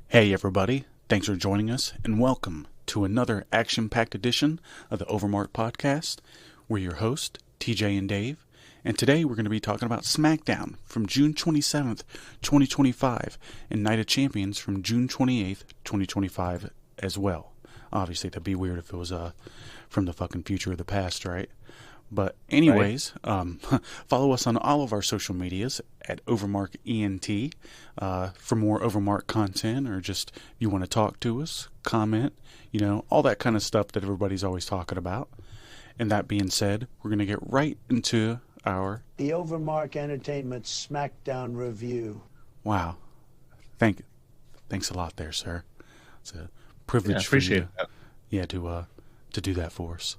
Hey everybody, thanks for joining us and welcome to another action-packed edition of the OverMark podcast. We're your hosts, TJ and Dave, and today we're going to be talking about Smackdown from June 27th, 2025 and Night of Champions from June 28th, 2025 as well. Obviously, that'd be weird if it was from the fucking future or the past, right? But anyways, follow us on all of our social medias at OverMark ENT for more OverMark content, or just if you want to talk to us, comment, all that kind of stuff that everybody's always talking about. And that being said, we're going to get right into the OverMark Entertainment Smackdown review. Wow. Thanks a lot there, sir. It's a privilege appreciate for you to do that for us.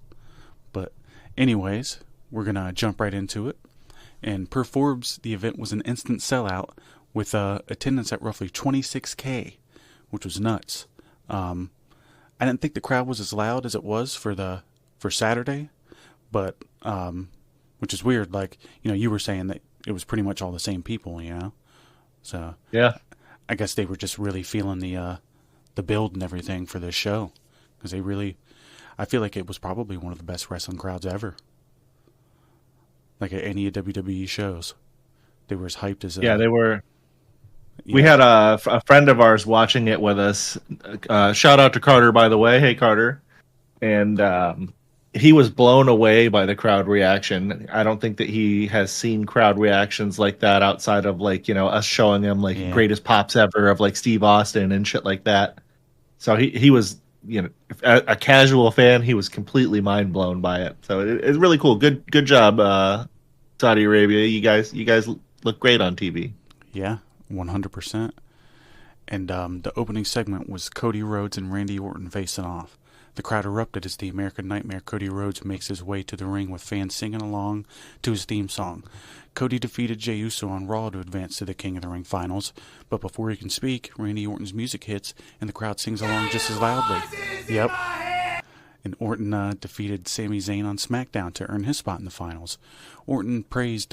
But anyways, we're going to jump right into it. And per Forbes, the event was an instant sellout with attendance at roughly 26K, which was nuts. I didn't think the crowd was as loud as it was for Saturday, but which is weird. Like, you were saying that it was pretty much all the same people, So yeah, I guess they were just really feeling the build and everything for this show, because I feel like it was probably one of the best wrestling crowds ever. Like at any WWE shows, they were as hyped as they were. Yeah. We had a friend of ours watching it with us. Shout out to Carter, by the way. Hey, Carter. And he was blown away by the crowd reaction. I don't think that he has seen crowd reactions like that outside of us showing him greatest pops ever of Steve Austin and shit like that. So he was, a casual fan. He was completely mind blown by it. So it's really cool. Good job, Saudi Arabia. You guys look great on TV. Yeah, 100%. And the opening segment was Cody Rhodes and Randy Orton facing off. The crowd erupted as the American Nightmare Cody Rhodes makes his way to the ring with fans singing along to his theme song. Cody defeated Jey Uso on Raw to advance to the King of the Ring finals, but before he can speak, Randy Orton's music hits and the crowd sings along just as loudly. Yep. And Orton defeated Sami Zayn on Smackdown to earn his spot in the finals. Orton praised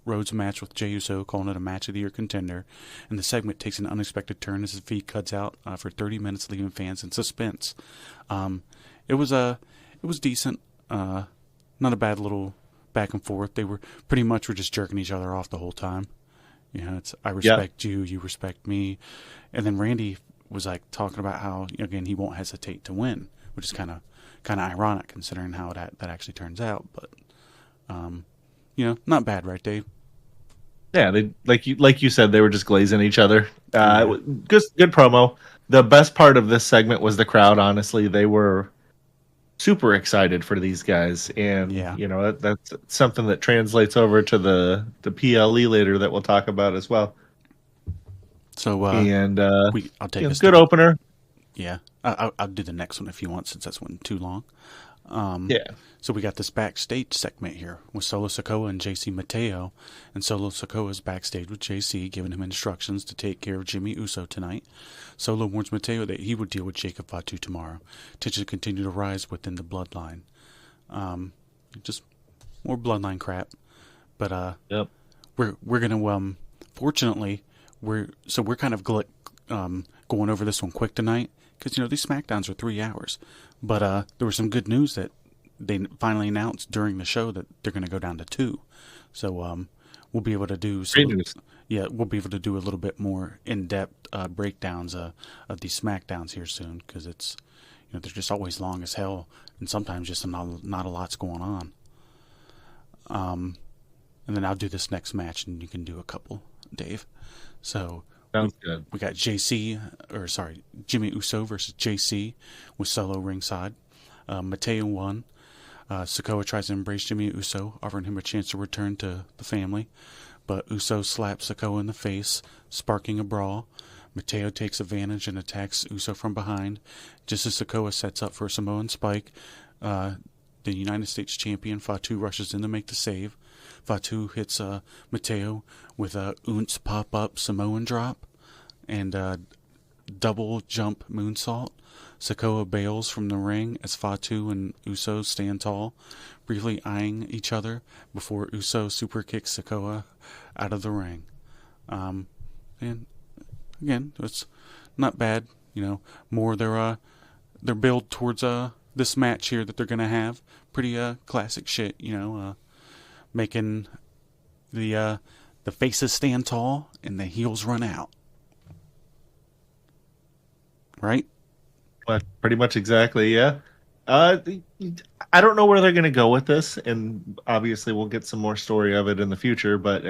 Rhodes' match with Jey Uso, calling it a match of the year contender, and the segment takes an unexpected turn as his feed cuts out for 30 minutes, leaving fans in suspense. It was decent, not a bad little back and forth. They were just jerking each other off the whole time. It's I respect you, you respect me, and then Randy was talking about how again he won't hesitate to win, which is kind of ironic considering how that actually turns out. But not bad, right, Dave? Yeah, they like you said, they were just glazing each other. Good promo. The best part of this segment was the crowd. Honestly, they were super excited for these guys, and that's something that translates over to the PLE later that we'll talk about as well. So I'll take this good opener. Yeah, I'll do the next one if you want, since that's one too long. So we got this backstage segment here with Solo Sikoa and JC Mateo, and Solo Sikoa is backstage with JC, giving him instructions to take care of Jimmy Uso tonight. Solo warns Mateo that he would deal with Jacob Fatu tomorrow. Tensions continue to rise within the bloodline. Just more bloodline crap. But we're gonna fortunately we're kind of going over this one quick tonight, because these Smackdowns are 3 hours. But there was some good news that they finally announced during the show that they're going to go down to 2. So we'll be able to do we'll be able to do a little bit more in-depth breakdowns of these Smackdowns here soon, because it's they're just always long as hell, and sometimes just not a lot's going on. And then I'll do this next match, and you can do a couple, Dave. So sounds good. We got Jimmy Uso versus JC with Solo ringside. Mateo won. Sikoa tries to embrace Jimmy Uso, offering him a chance to return to the family, but Uso slaps Sikoa in the face, sparking a brawl. Mateo takes advantage and attacks Uso from behind, just as Sikoa sets up for a Samoan spike. The United States champion Fatu rushes in to make the save. Fatu hits Mateo with a Unce pop-up Samoan drop and double jump moonsault. Sikoa bails from the ring as Fatu and Uso stand tall, briefly eyeing each other before Uso super kicks Sikoa out of the ring. And again, it's not bad. More their build towards this match here that they're gonna have. Pretty classic shit. Making the faces stand tall and the heels run out. Right? Well, pretty much exactly, yeah. I don't know where they're going to go with this, and obviously we'll get some more story of it in the future, but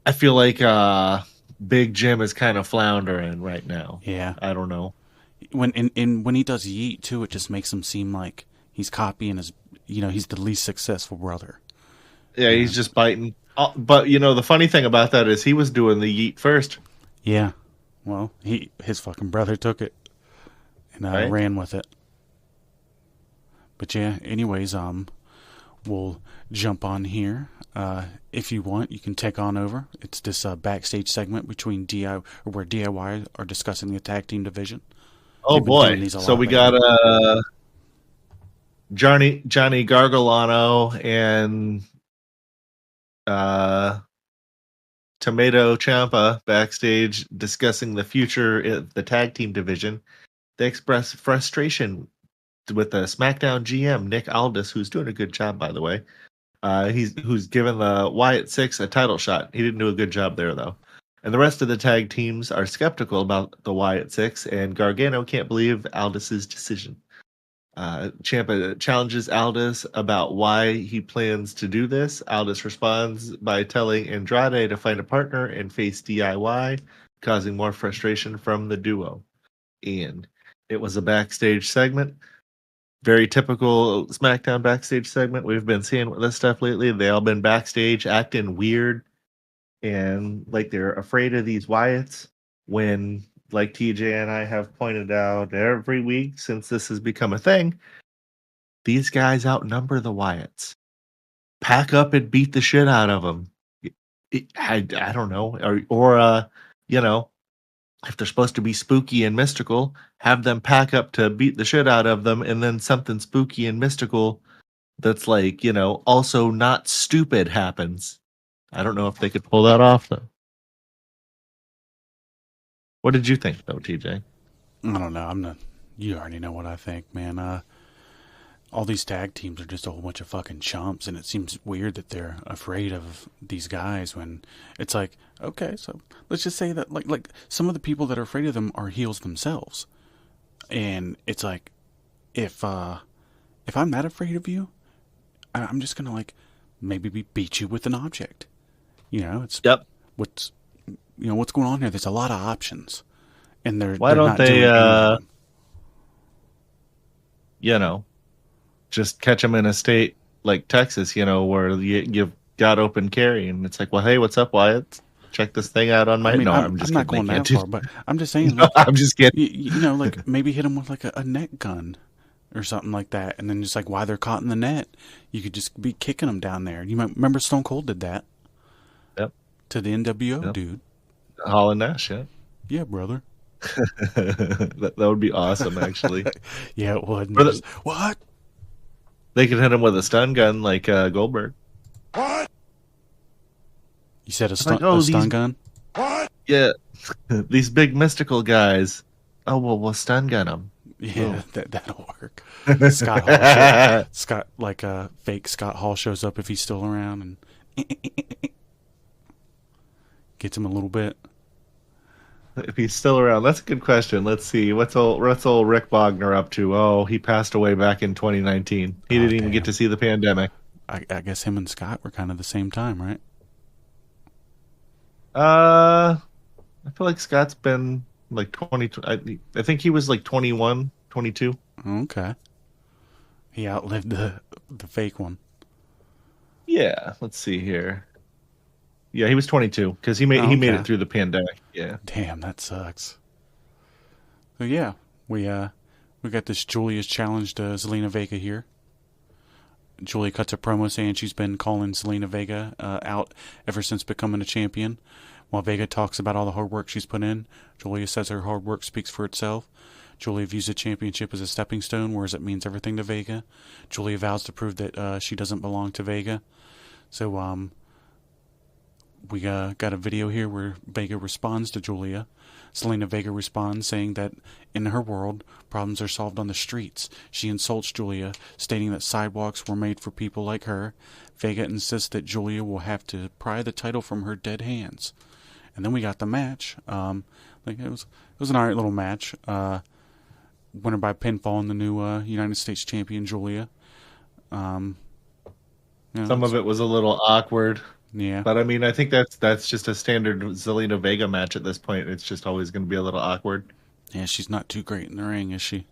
I feel like Big Jim is kind of floundering right now. Yeah. I don't know. When he does Yeet too, it just makes him seem like he's copying his, he's the least successful brother. Yeah, he's just biting. But the funny thing about that is he was doing the Yeet first. Yeah. Well, his fucking brother took it and Right. ran with it. But yeah, anyways, we'll jump on here. If you want, you can take on over. It's this backstage segment between where DIY are discussing the tag team division. Oh boy! So we got Johnny Gargano and Tomato Ciampa backstage discussing the future of the tag team division. They express frustration with the Smackdown GM Nick Aldis, who's doing a good job, by the way. Who's given the Wyatt Six a title shot. He didn't do a good job there, though. And the rest of the tag teams are skeptical about the Wyatt Six, and Gargano can't believe Aldis's decision. Ciampa challenges Aldis about why he plans to do this. Aldis responds by telling Andrade to find a partner and face DIY, causing more frustration from the duo. And it was a backstage segment. Very typical SmackDown backstage segment. We've been seeing this stuff lately. They all been backstage acting weird and like they're afraid of these Wyatts when, like TJ and I have pointed out every week since this has become a thing, these guys outnumber the Wyatts. Pack up and beat the shit out of them. I don't know. Or if they're supposed to be spooky and mystical, have them pack up to beat the shit out of them, and then something spooky and mystical that's like, also not stupid happens. I don't know if they could pull that off, though. What did you think, though, TJ? I don't know. You already know what I think, man. All these tag teams are just a whole bunch of fucking chumps, and it seems weird that they're afraid of these guys when it's like, okay, so let's just say that like some of the people that are afraid of them are heels themselves. And it's like, if I'm that afraid of you, I'm just gonna maybe beat you with an object. It's yep. What's going on here? There's a lot of options, and why don't they just catch them in a state like Texas, where you've got open carry, and it's like, well, hey, what's up, Wyatt? Check this thing out on my. I'm not going that far, but I'm just saying. I'm just kidding. Maybe hit them with a net gun or something like that, and then just while they're caught in the net, you could just be kicking them down there. You might remember Stone Cold did that. Yep. To the NWO dude. Hall and Nash, yeah. Yeah, brother. that would be awesome, actually. Yeah, it would. What? They could hit him with a stun gun like Goldberg. What? You said a stun gun? What? Yeah. These big mystical guys. Oh, well, we'll stun gun them. Yeah, that'll work. Scott Hall fake Scott Hall shows up if he's still around and gets him a little bit. If he's still around, that's a good question. Let's see. What's old Rick Bogner up to? Oh, he passed away back in 2019. He didn't even get to see the pandemic. I guess him and Scott were kind of the same time, right? I feel like Scott's been like 20. I think he was like 21, 22. Okay. He outlived the fake one. Yeah, let's see here. Yeah, he was 22 because he made it through the pandemic. Yeah. Damn, that sucks. So yeah, we got this Giulia's challenge to Zelina Vega here. Giulia cuts a promo saying she's been calling Zelina Vega out ever since becoming a champion. While Vega talks about all the hard work she's put in, Giulia says her hard work speaks for itself. Giulia views the championship as a stepping stone, whereas it means everything to Vega. Giulia vows to prove that she doesn't belong to Vega. So, we got a video here where Vega responds to Giulia. Zelina Vega responds, saying that in her world, problems are solved on the streets. She insults Giulia, stating that sidewalks were made for people like her. Vega insists that Giulia will have to pry the title from her dead hands. And then we got the match. It was an alright little match. Winner by pinfall in the new United States champion Giulia. Some of it was a little awkward. Yeah. But I mean, I think that's just a standard Zelina Vega match at this point. It's just always going to be a little awkward. Yeah, she's not too great in the ring, is she?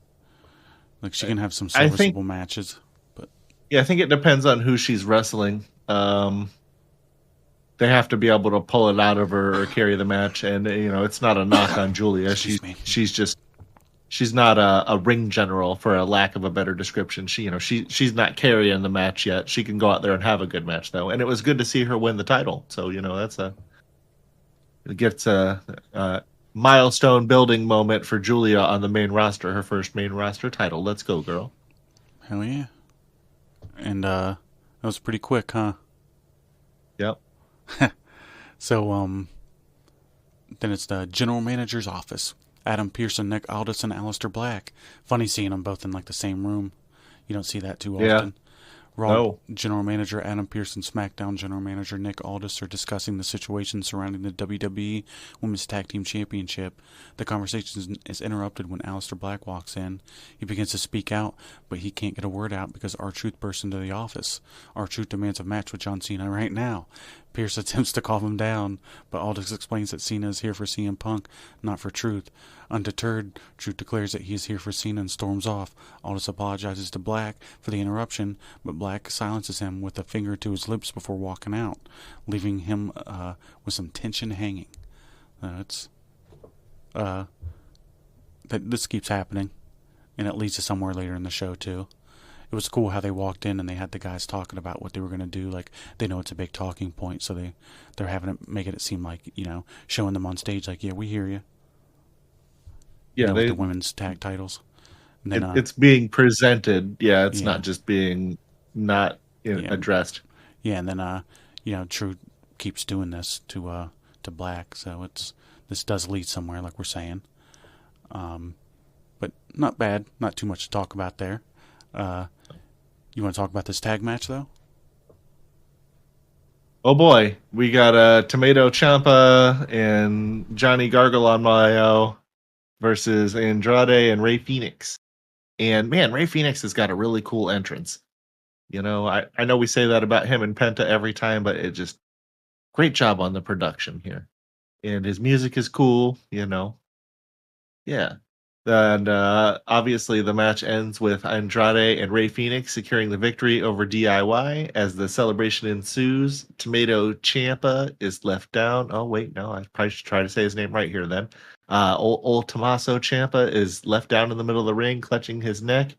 Like, she can have some serviceable matches. But yeah, I think it depends on who she's wrestling. They have to be able to pull it out of her or carry the match. And, it's not a knock on Giulia. She's not a ring general, for a lack of a better description. She's not carrying the match yet. She can go out there and have a good match though, and it was good to see her win the title. So it gets a milestone building moment for Giulia on the main roster, her first main roster title. Let's go, girl! Hell yeah! And that was pretty quick, huh? Yep. So then it's the general manager's office. Adam Pearson, Nick Aldis, and Aleister Black. Funny seeing them both in like the same room. You don't see that too often. Yeah. Raw General Manager Adam Pearson, SmackDown General Manager Nick Aldis are discussing the situation surrounding the WWE Women's Tag Team Championship. The conversation is interrupted when Aleister Black walks in. He begins to speak out, but he can't get a word out because R-Truth bursts into the office. R-Truth demands a match with John Cena right now. Pierce attempts to calm him down, but Aldis explains that Cena is here for CM Punk, not for Truth. Undeterred, Truth declares that he is here for Cena and storms off. Aldis apologizes to Black for the interruption, but Black silences him with a finger to his lips before walking out, leaving him with some tension hanging. This keeps happening, and it leads to somewhere later in the show too. It was cool how they walked in and they had the guys talking about what they were going to do. Like, they know it's a big talking point, so they're having it, making it seem like, showing them on stage like, yeah, we hear you. Yeah, with the women's tag titles. And then, it's being presented. Yeah, it's not just being not addressed. Yeah, and then Truth keeps doing this to Black, so this does lead somewhere, like we're saying. But not bad, not too much to talk about there. You want to talk about this tag match, though? Oh boy, we got Tomato Ciampa and Johnny Gargano versus Andrade and Rey Fenix. And man, Rey Fenix has got a really cool entrance. I know we say that about him and Penta every time, but it just great job on the production here. And his music is cool, Yeah. And obviously the match ends with Andrade and Rey Fenix securing the victory over DIY. As the celebration ensues, Tomato Ciampa is left down. Oh, wait, no, I probably should try to say his name right here then. Old Tommaso Ciampa is left down in the middle of the ring, clutching his neck,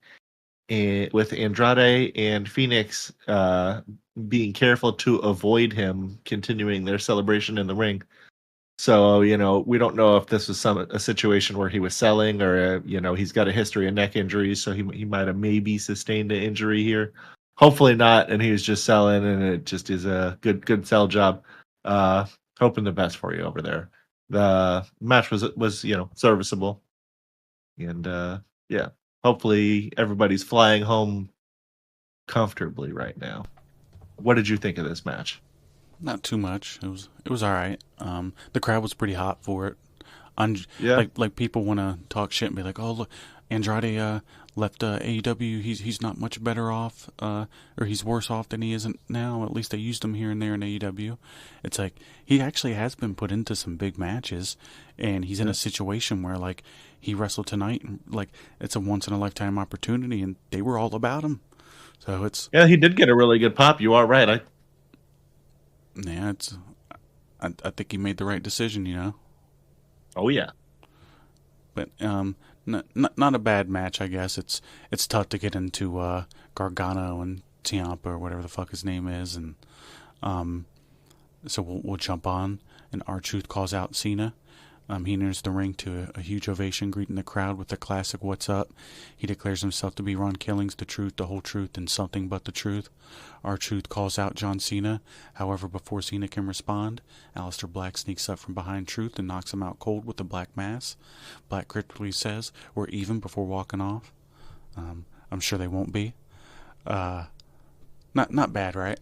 and with Andrade and Fenix being careful to avoid him continuing their celebration in the ring. So, we don't know if this was a situation where he was selling or, he's got a history of neck injuries, so he might have maybe sustained an injury here. Hopefully not, and he was just selling, and it just is a good sell job. Hoping the best for you over there. The match was serviceable. And, hopefully everybody's flying home comfortably right now. What did you think of this match? Not too much. It was all right. The crowd was pretty hot for it. Like people want to talk shit and be like, "Oh, look, Andrade left AEW. He's not much better off, or he's worse off than he isn't now. At least they used him here and there in AEW." It's like he actually has been put into some big matches, and he's in a situation where like he wrestled tonight, and like it's a once in a lifetime opportunity, and they were all about him. So he did get a really good pop. You are right. I think he made the right decision, Oh yeah. But not a bad match, I guess. It's tough to get into Gargano and Ciampa or whatever the fuck his name is, and so we'll jump on. And R-Truth calls out Cena. He enters the ring to a huge ovation, greeting the crowd with the classic "What's up?" He declares himself to be Ron Killings, the truth, the whole truth, and something but the truth. R-Truth calls out John Cena. However, before Cena can respond, Aleister Black sneaks up from behind Truth and knocks him out cold with the black mass. Black cryptically says, "We're even," before walking off. I'm sure they won't be. Not bad, right?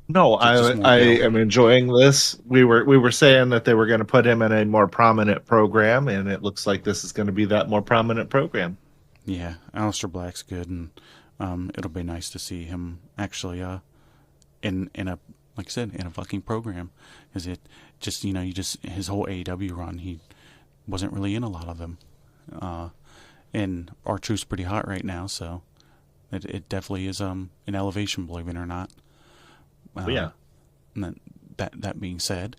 No, I am enjoying this. We were saying that they were going to put him in a more prominent program, and it looks like this is going to be that more prominent program. Yeah, Aleister Black's good, and it'll be nice to see him actually in a, like I said, in a fucking program, because it just his whole AEW run, he wasn't really in a lot of them, and R-Truth's pretty hot right now, so it definitely is an elevation, believe it or not. Yeah. And that being said,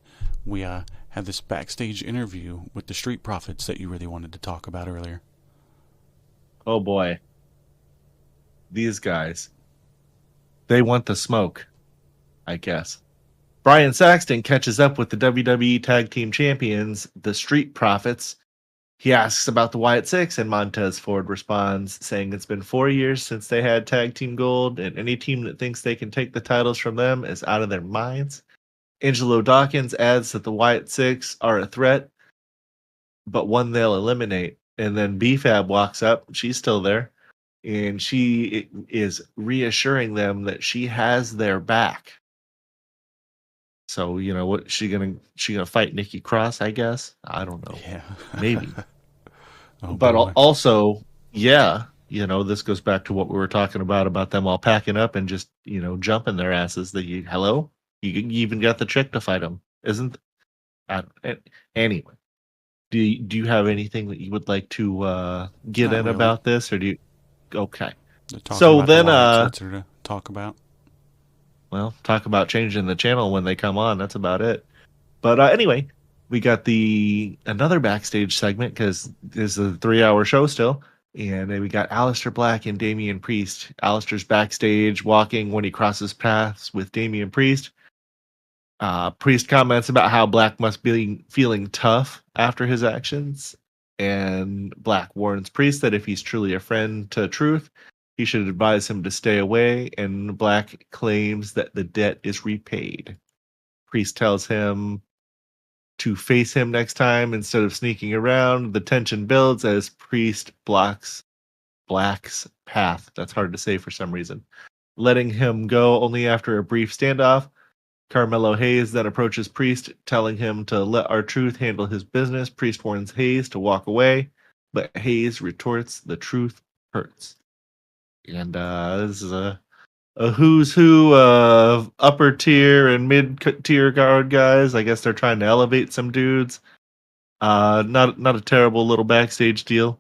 we had this backstage interview with the Street Profits that you really wanted to talk about earlier. Oh boy. These guys. They want the smoke, I guess. Brian Saxton catches up with the WWE Tag Team Champions, the Street Profits. He asks about the Wyatt Six, and Montez Ford responds, saying it's been 4 years since they had Tag Team Gold, and any team that thinks they can take the titles from them is out of their minds. Angelo Dawkins adds that the Wyatt Six are a threat, but one they'll eliminate. And then B-Fab walks up. She's still there. And she is reassuring them that she has their back. So, what, she gonna fight Nikki Cross, I guess? I don't know. Yeah. Maybe. But boy. Also, this goes back to what we were talking about them all packing up and just, jumping their asses. Hello? You even got the chick to fight them. Anyway. Do you have anything that you would like to get Not in really. about this, or do you? Okay. So then, what's there to talk about? Well, talk about changing the channel when they come on. That's about it. But anyway, we got another backstage segment because this is a 3-hour show still, and then we got Aleister Black and Damian Priest. Aleister's backstage walking when he crosses paths with Damian Priest. Priest comments about how Black must be feeling tough after his actions, and Black warns Priest that if he's truly a friend to Truth, he should advise him to stay away, and Black claims that the debt is repaid. Priest tells him to face him next time instead of sneaking around. The tension builds as Priest blocks Black's path. That's hard to say for some reason. Letting him go only after a brief standoff. Carmelo Hayes then approaches Priest, telling him to let R-Truth handle his business. Priest warns Hayes to walk away, but Hayes retorts, "The truth hurts." And this is a who's who of upper tier and mid tier guard guys. I guess they're trying to elevate some dudes. Not a terrible little backstage deal.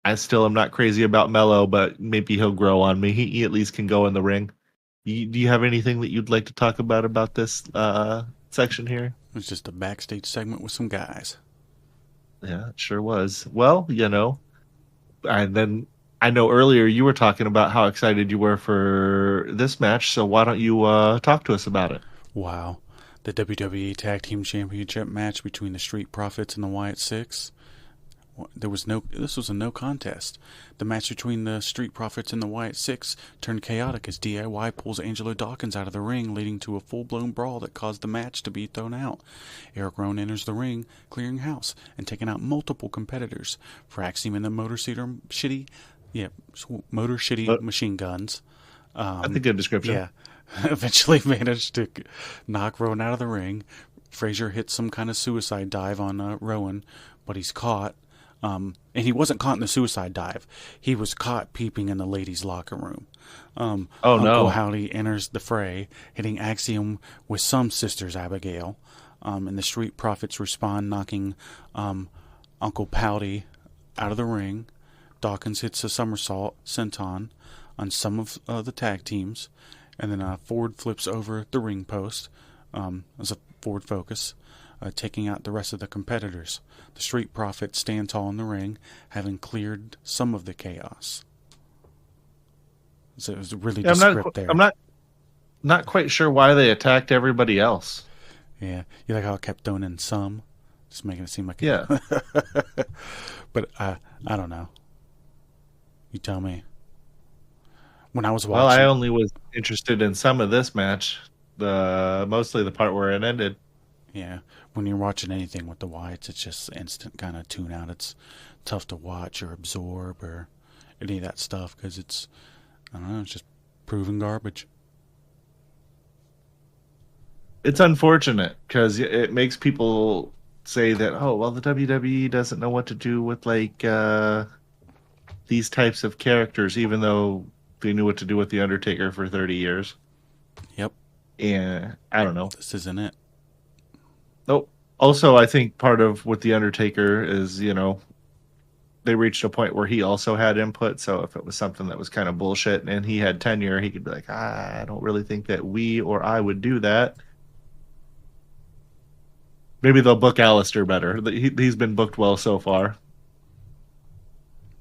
I still am not crazy about Mello, but maybe he'll grow on me. He at least can go in the ring. Do you have anything that you'd like to talk about this section here? It's just a backstage segment with some guys. Yeah, it sure was. Well, and then I know earlier you were talking about how excited you were for this match, so why don't you talk to us about it? Wow. The WWE Tag Team Championship match between the Street Profits and the Wyatt Six. This was a no contest. The match between the Street Profits and the Wyatt Six turned chaotic as DIY pulls Angelo Dawkins out of the ring, leading to a full-blown brawl that caused the match to be thrown out. Eric Rowan enters the ring, clearing house and taking out multiple competitors. Frax him in the Motor City machine guns. That's a good description. Yeah. Eventually managed to knock Rowan out of the ring. Frazier hits some kind of suicide dive on Rowan, but he's caught. And he wasn't caught in the suicide dive. He was caught peeping in the ladies' locker room. Uncle Howdy enters the fray, hitting Axiom with some Sisters Abigail. And the Street Profits respond, knocking Uncle Pouty out of the ring. Dawkins hits a somersault senton on some of the tag teams. And then Ford flips over the ring post as a forward focus, taking out the rest of the competitors. The Street Profits stand tall in the ring, having cleared some of the chaos. So it was really descriptive there. I'm not quite sure why they attacked everybody else. Yeah, you like how I kept throwing in some Just making it seem like Yeah. But I don't know. You tell me. When I was Well, watching, I only was interested in some of this match, mostly the part where it ended. yeah, when you're watching anything with the Wyatts, it's just instant kind of tune out. It's tough to watch or absorb or any of that stuff because it's, I don't know, it's just proven garbage. It's unfortunate because it makes people say that, oh, well, the WWE doesn't know what to do with like these types of characters, even though they knew what to do with the Undertaker for 30 years. Yep. And I don't know. This isn't it. Nope. Also, I think part of with the Undertaker is, they reached a point where he also had input. So if it was something that was kind of bullshit and he had tenure, he could be like, I don't really think that we or I would do that. Maybe they'll book Alistair better. He's been booked well so far.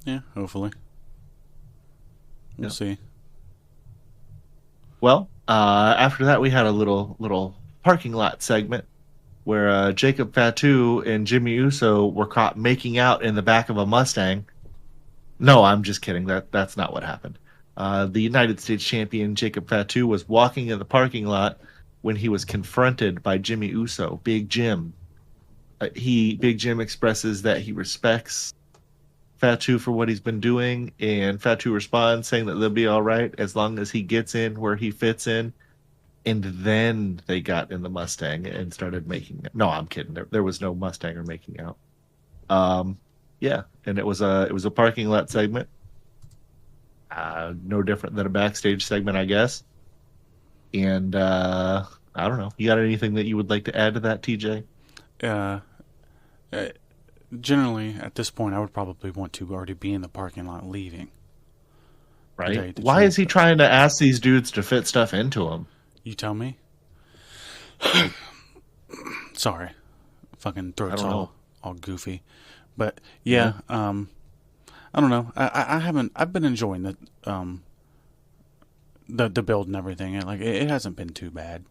Yeah, hopefully. We'll see. Well, after that, we had a little parking lot segment where Jacob Fatu and Jimmy Uso were caught making out in the back of a Mustang. No, I'm just kidding. That's not what happened. The United States champion Jacob Fatu was walking in the parking lot when he was confronted by Jimmy Uso, Big Jim. Big Jim expresses that he respects Fatu for what he's been doing, and Fatu responds saying that they'll be all right as long as he gets in where he fits in. And then they got in the Mustang and started making. No, I'm kidding. There was no Mustanger making out. Yeah, and it was a parking lot segment. No different than a backstage segment, I guess. And I don't know. You got anything that you would like to add to that, TJ? Generally, at this point, I would probably want to already be in the parking lot leaving. Right? Why is he trying to ask these dudes to fit stuff into him? You tell me. Sorry. Fucking throat's all goofy. But yeah, I don't know. I've been enjoying the build and everything. It hasn't been too bad.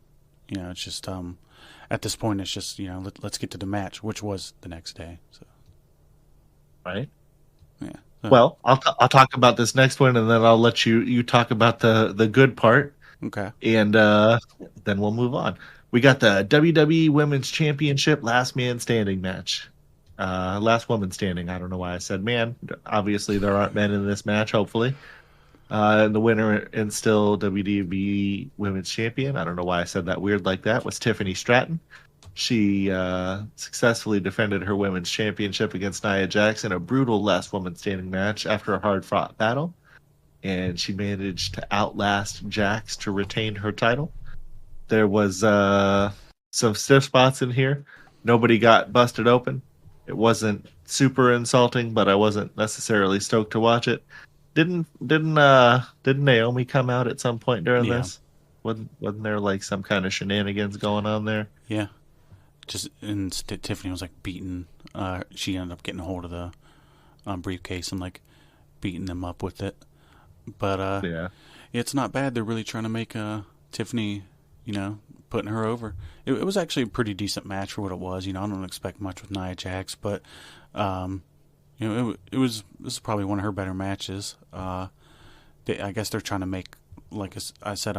It's just at this point it's just, let's get to the match, which was the next day. So right? Yeah. Well, I'll talk about this next one, and then I'll let you talk about the good part. Okay. And then we'll move on. We got the WWE Women's Championship Last Man Standing match. Last woman standing. I don't know why I said man. Obviously, there aren't men in this match, hopefully. And the winner and still WWE Women's Champion, I don't know why I said that weird like that, was Tiffany Stratton. She successfully defended her Women's Championship against Nia Jax in a brutal last woman standing match after a hard-fought battle. And she managed to outlast Jax to retain her title. There was some stiff spots in here. Nobody got busted open. It wasn't super insulting, but I wasn't necessarily stoked to watch it. Didn't Naomi come out at some point during this? Wasn't there like some kind of shenanigans going on there? Yeah. And Tiffany was like beating. She ended up getting a hold of the briefcase and like beating them up with it. But it's not bad. They're really trying to make Tiffany, putting her over. It was actually a pretty decent match for what it was. I don't expect much with Nia Jax, but it was probably one of her better matches. I guess they're trying to make, like I said,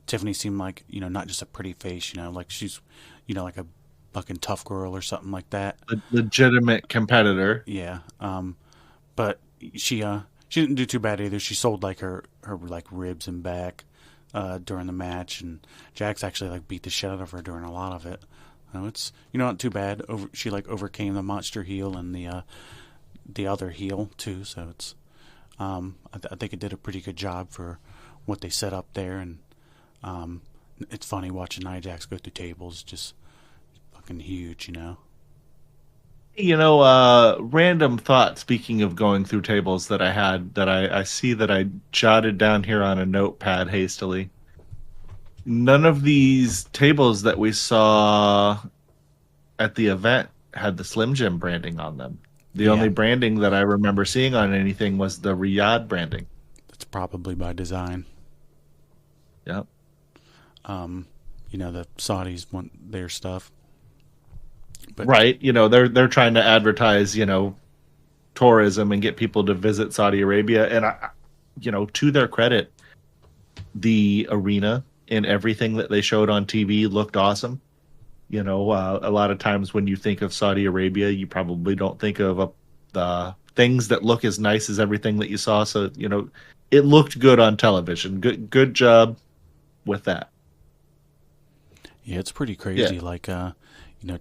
Tiffany seemed like not just a pretty face, like she's like a fucking tough girl or something like that. A legitimate competitor. Yeah. But she didn't do too bad either. She sold like her like ribs and back during the match, and Jax actually like beat the shit out of her during a lot of it. It's not too bad. She like overcame the monster heel and the other heel too. So it's I think it did a pretty good job for what they set up there, and it's funny watching Nia Jax go through tables, just fucking huge, Random thought, speaking of going through tables that I had, that I see that I jotted down here on a notepad hastily. None of these tables that we saw at the event had the Slim Jim branding on them. The only branding that I remember seeing on anything was the Riyadh branding. That's probably by design. Yep. The Saudis want their stuff. But right. They're trying to advertise, tourism and get people to visit Saudi Arabia. And to their credit, the arena and everything that they showed on TV looked awesome. A lot of times when you think of Saudi Arabia, you probably don't think of the things that look as nice as everything that you saw. So, it looked good on television. Good job with that. yeah, it's pretty crazy. Yeah. Like,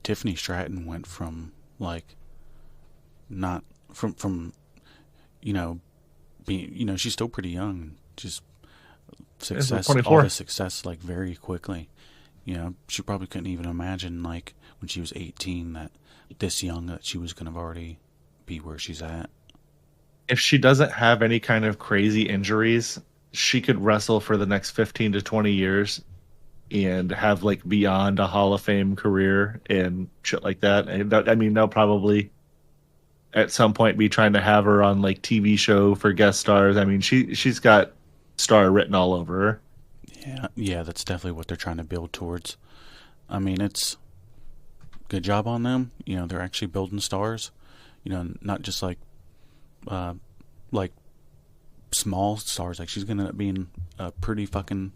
Tiffany Stratton went from like not from being she's still pretty young, just success, all 24. the success like very quickly. She probably couldn't even imagine like when she was 18 that this young that she was going to already be where she's at. If she doesn't have any kind of crazy injuries, she could wrestle for the next 15 to 20 years and have like beyond a Hall of Fame career and shit like that. And they'll probably at some point be trying to have her on like TV show for guest stars. I mean, she's got star written all over her. Yeah, that's definitely what they're trying to build towards. I mean, it's good job on them. They're actually building stars. Not just like small stars. Like she's gonna end up being a pretty fucking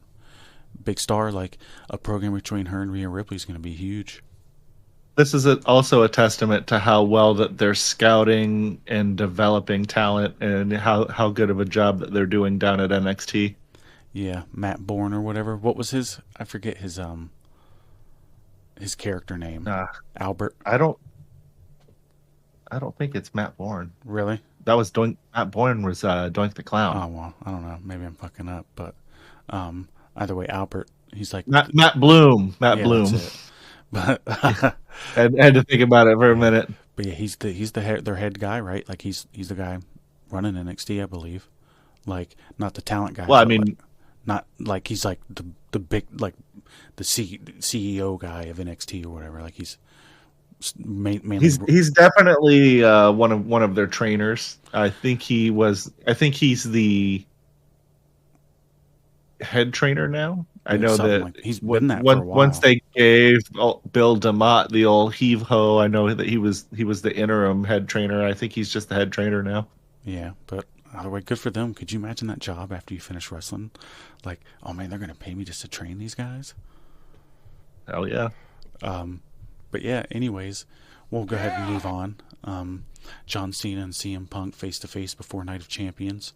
big star. Like a program between her and Rhea Ripley is gonna be huge. This is also a testament to how well that they're scouting and developing talent and how good of a job that they're doing down at NXT. Yeah, Matt Bourne or whatever. What was his? I forget his character name. Albert. I don't think it's Matt Bourne. Really? That was Matt Bourne was Doink the Clown. Oh well, I don't know. Maybe I'm fucking up, but either way, Albert. He's like Matt Bloom. Matt yeah, Bloom. That's it. But I had to think about it for a minute. But yeah, he's their head guy, right? Like he's the guy running NXT, I believe. Like not the talent guy. Well, I mean, not like he's like the big like the CEO guy of NXT or whatever. Like he's mainly he's definitely one of their trainers. I think he's the head trainer now. I know that like, he's been that for a while. Once they gave Bill DeMott the old heave ho, I know that he was the interim head trainer. I think he's just the head trainer now. Yeah, but either way, good for them. Could you imagine that job after you finish wrestling? Like, oh man, they're gonna pay me just to train these guys. Hell yeah. But yeah, anyways, we'll go ahead and move on. John Cena and CM Punk face to face before Night of Champions.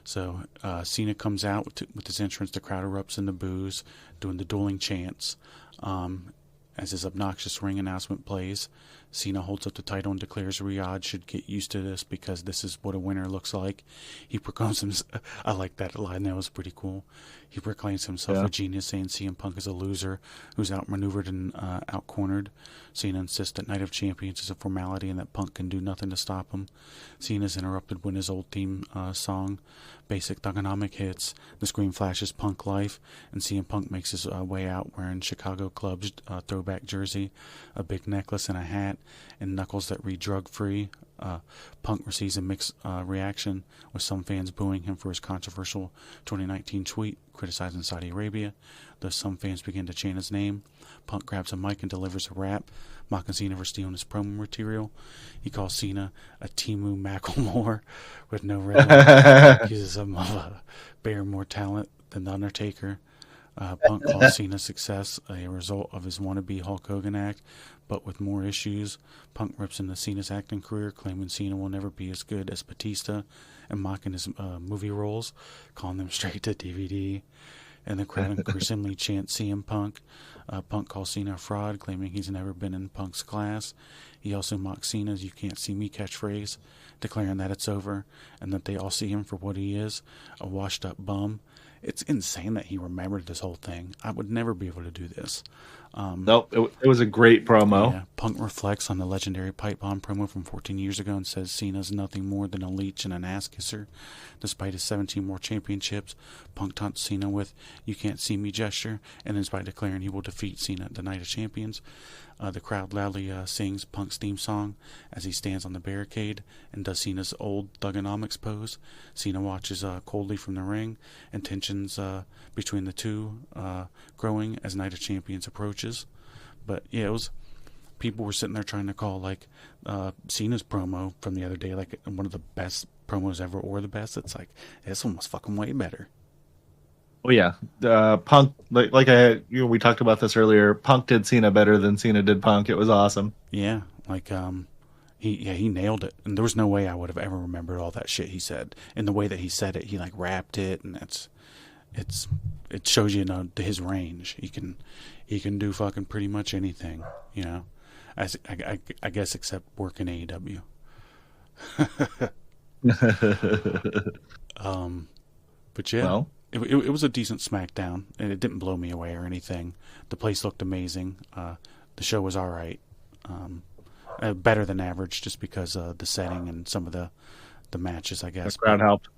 So Cena comes out with his entrance. The crowd erupts into boos, doing the dueling chants. As his obnoxious ring announcement plays, Cena holds up the title and declares Riyadh should get used to this because this is what a winner looks like. He proclaims himself. I like that line. That was pretty cool. He proclaims himself a genius, saying CM Punk is a loser who's outmaneuvered and outcornered. Cena insists that Night of Champions is a formality and that Punk can do nothing to stop him. Cena's interrupted when his old theme song, Basic Thugonomic, hits. The screen flashes Punk Life, and CM Punk makes his way out wearing Chicago Club's throwback jersey, a big necklace and a hat, and knuckles that read drug-free. Punk receives a mixed reaction, with some fans booing him for his controversial 2019 tweet criticizing Saudi Arabia. Though some fans begin to chant his name, Punk grabs a mic and delivers a rap, mocking Cena for stealing his promo material. He calls Cena a Timu Macklemore with no red line, accuses him of bear more talent than The Undertaker. Punk calls Cena's success a result of his wannabe Hulk Hogan act, but with more issues. Punk rips into Cena's acting career, claiming Cena will never be as good as Batista, and mocking his movie roles, calling them straight to DVD. And the crowd increasingly chants CM Punk. Punk calls Cena a fraud, claiming he's never been in Punk's class. He also mocks Cena's "You can't see me" catchphrase, declaring that it's over and that they all see him for what he is, a washed-up bum. It's insane that he remembered this whole thing. I would never be able to do this. Nope, it was a great promo. Yeah, Punk reflects on the legendary pipe bomb promo from 14 years ago and says Cena's nothing more than a leech and an ass kisser. Despite his 17 World Championships, Punk taunts Cena with "You can't see me" gesture, and ends by declaring he will defeat Cena at the Night of Champions. The crowd loudly sings Punk's theme song as he stands on the barricade and does Cena's old Thugonomics pose. Cena watches coldly from the ring, and tensions between the two growing as Night of Champions approaches. But yeah, it was people were sitting there trying to call like Cena's promo from the other day like one of the best promos ever, or the best. It's like this one was fucking way better. Oh yeah, Punk we talked about this earlier. Punk did Cena better than Cena did Punk. It was awesome. Yeah, like he nailed it, and there was no way I would have ever remembered all that shit he said. And the way that he said it, he like rapped it, and it shows you, his range. He can do fucking pretty much anything, I guess except work in AEW. But yeah, well, it was a decent SmackDown, and it didn't blow me away or anything. The place looked amazing. The show was all right, better than average, just because the setting and some of the matches, I guess. The crowd helped.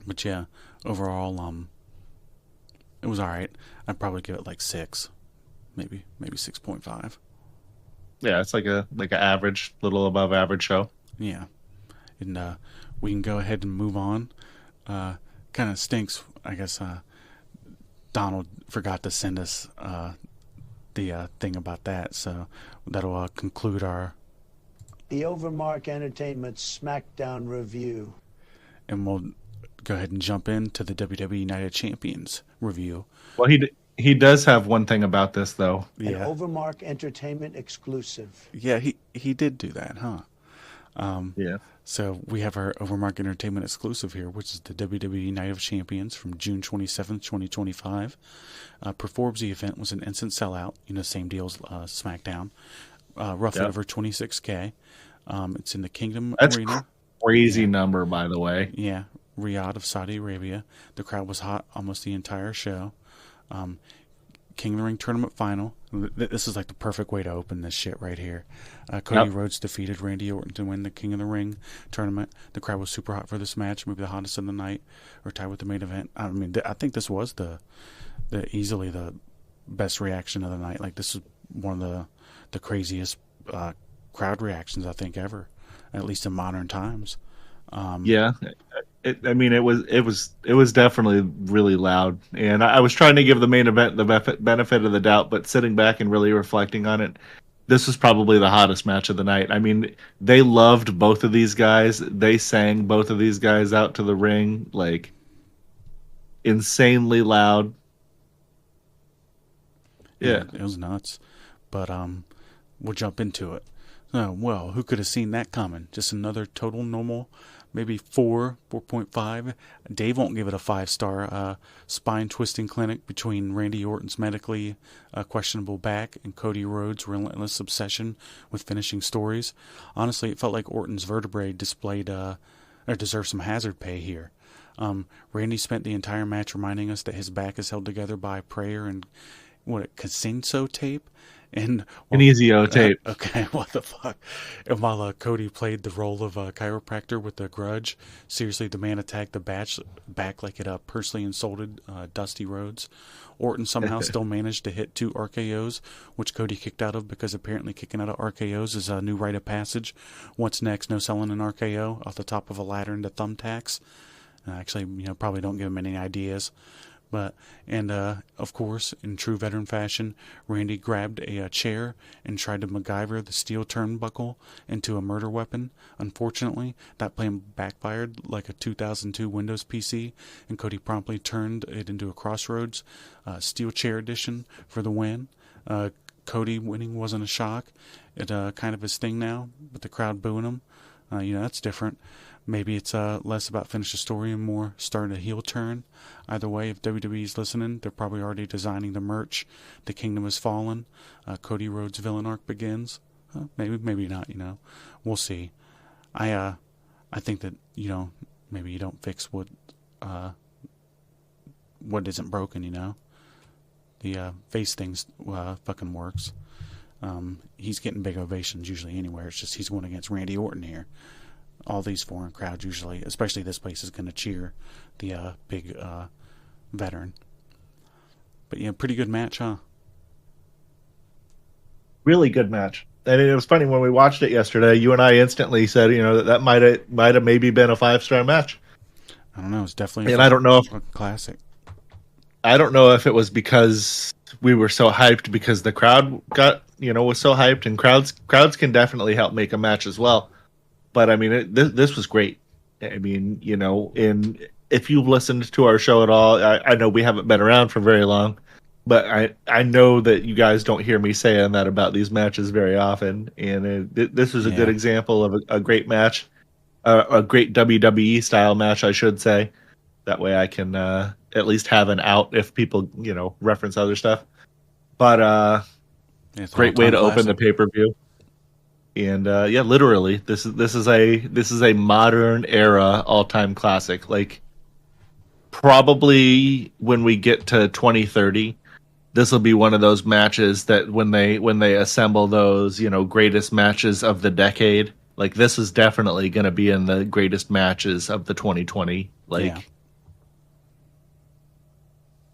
But yeah, overall, it was all right. I'd probably give it like 6, maybe 6.5. Yeah, it's like an average, little above average show. Yeah, and we can go ahead and move on. Kind of stinks, I guess. Donald forgot to send us the thing about that, so that'll conclude the OverMark Entertainment SmackDown review. And we'll go ahead and jump into the WWE United Champions review. Well, he does have one thing about this, though. Yeah. An OverMark Entertainment exclusive. Yeah, he did do that, huh? Yeah. So we have our OverMark Entertainment exclusive here, which is the WWE Night of Champions from June 27th, 2025. Performs the event was an instant sellout, same deal as SmackDown. Roughly over 26K. It's in the Kingdom Arena. That's crazy number, by the way. Yeah, Riyadh of Saudi Arabia. The crowd was hot almost the entire show. King of the Ring tournament final. This is like the perfect way to open this shit right here. Cody Rhodes defeated Randy Orton to win the King of the Ring tournament. The crowd was super hot for this match, maybe the hottest of the night, or tied with the main event. I mean, I think this was the easily the best reaction of the night. Like, this is one of the craziest crowd reactions I think ever, at least in modern times. Yeah. It was definitely really loud, and I was trying to give the main event the benefit of the doubt, but sitting back and really reflecting on it, this was probably the hottest match of the night. I mean, they loved both of these guys. They sang both of these guys out to the ring, like, insanely loud. Yeah, it was nuts. But we'll jump into it. Well, who could have seen that coming? Just another total normal, maybe 4.5. Dave won't give it a 5-star. Spine twisting clinic between Randy Orton's medically questionable back and Cody Rhodes' relentless obsession with finishing stories. Honestly, it felt like Orton's vertebrae displayed or deserved some hazard pay here. Randy spent the entire match reminding us that his back is held together by prayer and Casinso tape. And Kinesio tape. Okay, what the fuck? And while Cody played the role of a chiropractor with a grudge, seriously, the man attacked the back like it personally insulted Dusty Rhodes. Orton somehow still managed to hit 2 RKOs, which Cody kicked out of because apparently kicking out of RKOs is a new rite of passage. What's next? No selling an RKO off the top of a ladder into thumbtacks. Actually, probably don't give him any ideas. Of course, in true veteran fashion, Randy grabbed a chair and tried to MacGyver the steel turnbuckle into a murder weapon. Unfortunately, that plan backfired like a 2002 Windows PC, and Cody promptly turned it into a Crossroads steel chair edition for the win. Cody winning wasn't a shock. It kind of his thing now, with the crowd booing him. That's different. Maybe it's less about finish the story and more starting a heel turn. Either way, if WWE's listening, they're probably already designing the merch. The Kingdom has fallen. Cody Rhodes' villain arc begins. Maybe not. We'll see. I think that maybe you don't fix what isn't broken. The face things fucking works. He's getting big ovations usually anywhere. It's just he's going against Randy Orton here. All these foreign crowds usually, especially this place, is going to cheer the big veteran. But yeah, pretty good match, huh? Really good match. And it was funny when we watched it yesterday. You and I instantly said, that might have maybe been a 5-star match. I don't know. It's definitely I don't know if a classic. I don't know if it was because we were so hyped because the crowd got was so hyped, and crowds can definitely help make a match as well. But I mean, this was great. I mean, if you've listened to our show at all, I know we haven't been around for very long, but I know that you guys don't hear me saying that about these matches very often. And this is a good example of a great match, a great WWE style match, I should say. That way I can at least have an out if people, reference other stuff. But great way to open the pay-per-view. And literally, this is a modern era all-time classic. Like, probably when we get to 2030, this will be one of those matches that when they assemble those greatest matches of the decade, like this is definitely going to be in the greatest matches of the 2020. Like,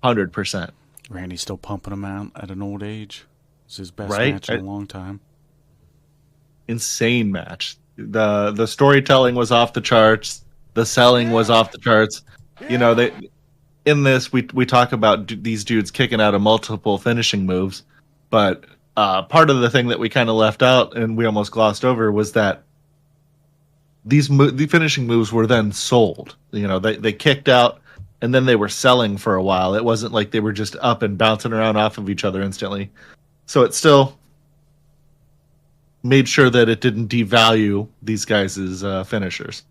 100%. Randy's still pumping him out at an old age. It's his best match in a long time. Insane match. The storytelling was off the charts. The selling was off the charts. They in this we talk about these dudes kicking out of multiple finishing moves, but part of the thing that we kind of left out and we almost glossed over was that the finishing moves were then sold. They kicked out and then they were selling for a while. It wasn't like they were just up and bouncing around off of each other instantly. So it still made sure that it didn't devalue these guys' finishers.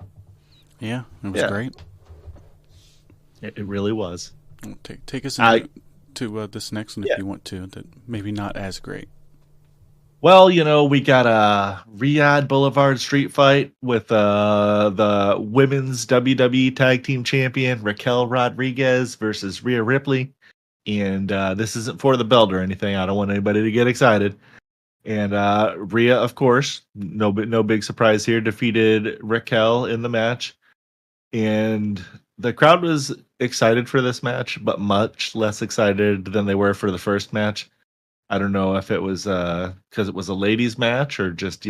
Yeah, it was great. It really was. Take us to this next one if you want to. That maybe not as great. Well, we got a Riyadh Boulevard street fight with the women's WWE Tag Team Champion Raquel Rodriguez versus Rhea Ripley. And this isn't for the belt or anything. I don't want anybody to get excited. And Rhea, of course, no big surprise here, defeated Raquel in the match. And the crowd was excited for this match, but much less excited than they were for the first match. I don't know if it was because it was a ladies' match or just,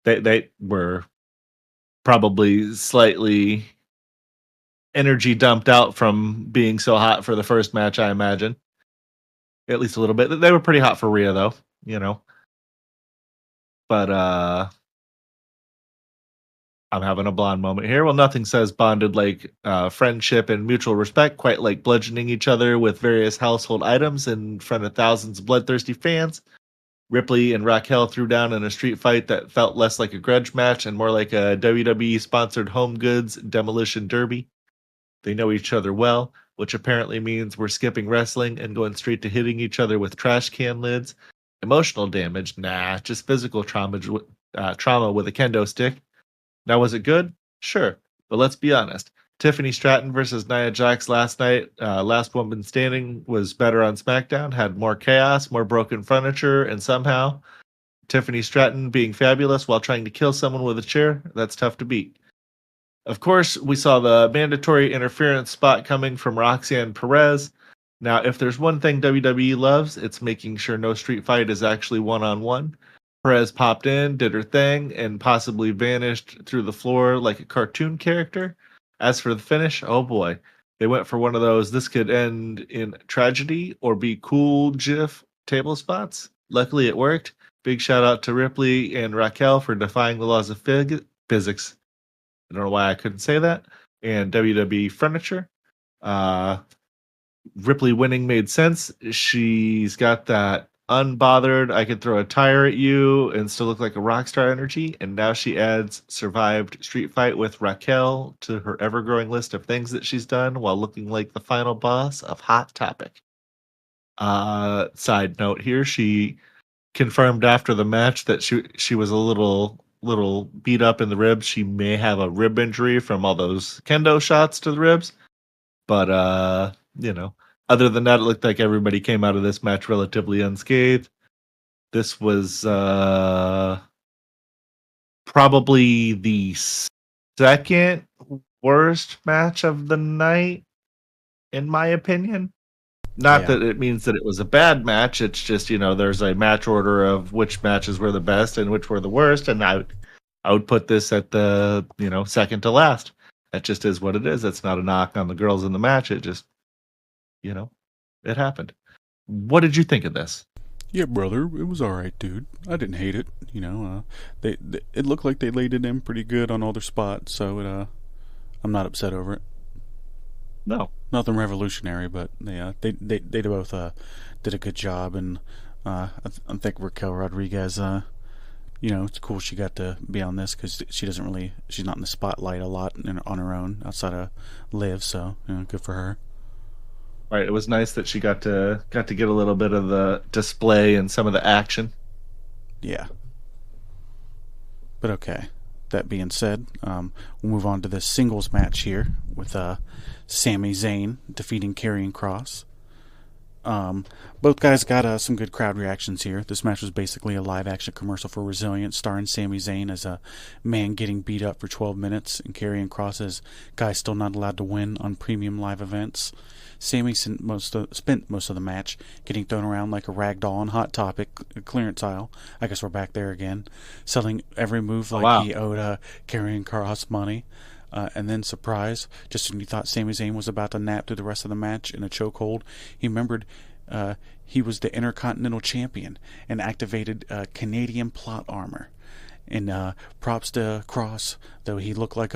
they were probably slightly energy dumped out from being so hot for the first match, I imagine. At least a little bit. They were pretty hot for Rhea, though. But I'm having a blonde moment here. Well, nothing says bonded like friendship and mutual respect, quite like bludgeoning each other with various household items in front of thousands of bloodthirsty fans. Ripley and Raquel threw down in a street fight that felt less like a grudge match and more like a WWE-sponsored home goods demolition derby. They know each other well, which apparently means we're skipping wrestling and going straight to hitting each other with trash can lids. Emotional damage? Nah, just physical trauma with a kendo stick. Now, was it good? Sure, but let's be honest. Tiffany Stratton versus Nia Jax last night, last woman standing, was better on SmackDown, had more chaos, more broken furniture, and somehow Tiffany Stratton being fabulous while trying to kill someone with a chair, that's tough to beat. Of course, we saw the mandatory interference spot coming from Roxanne Perez. Now, if there's one thing WWE loves, it's making sure no street fight is actually one-on-one. Perez popped in, did her thing, and possibly vanished through the floor like a cartoon character. As for the finish, oh boy. They went for one of those, this could end in tragedy or be cool GIF table spots. Luckily, it worked. Big shout out to Ripley and Raquel for defying the laws of physics. I don't know why I couldn't say that. And WWE Furniture. Ripley winning made sense. She's got that unbothered, I could throw a tire at you and still look like a rock star energy. And now she adds survived street fight with Raquel to her ever-growing list of things that she's done while looking like the final boss of Hot Topic. Side note here, she confirmed after the match that she was a little beat up in the ribs. She may have a rib injury from all those kendo shots to the ribs. But, other than that, it looked like everybody came out of this match relatively unscathed. This was probably the second worst match of the night, in my opinion. Not that it means that it was a bad match. It's just, there's a match order of which matches were the best and which were the worst. And I would put this at the, second to last. That just is what it is. It's not a knock on the girls in the match. It just, it happened. What did you think of this? Yeah, brother, it was all right, dude. I didn't hate it. They it looked like they laid it in pretty good on all their spots, so I'm not upset over it. No. Nothing revolutionary, but they both did a good job, and I think Raquel Rodriguez, it's cool she got to be on this because she's not in the spotlight a lot on her own outside of Liv, so good for her. Right, it was nice that she got to get a little bit of the display and some of the action. Yeah. But okay. That being said, we'll move on to the singles match here with Sami Zayn defeating Karrion Kross. Both guys got some good crowd reactions here. This match was basically a live-action commercial for Resilience, starring Sami Zayn as a man getting beat up for 12 minutes, and Karrion Kross as guys still not allowed to win on premium live events. Sami spent most of the match getting thrown around like a rag doll on Hot Topic clearance aisle. I guess we're back there again, selling every move like he owed Karrion Kross money. And then, surprise, just when you thought Sami Zayn was about to nap through the rest of the match in a chokehold, he remembered he was the Intercontinental Champion and activated Canadian plot armor. And props to Kross, though he looked like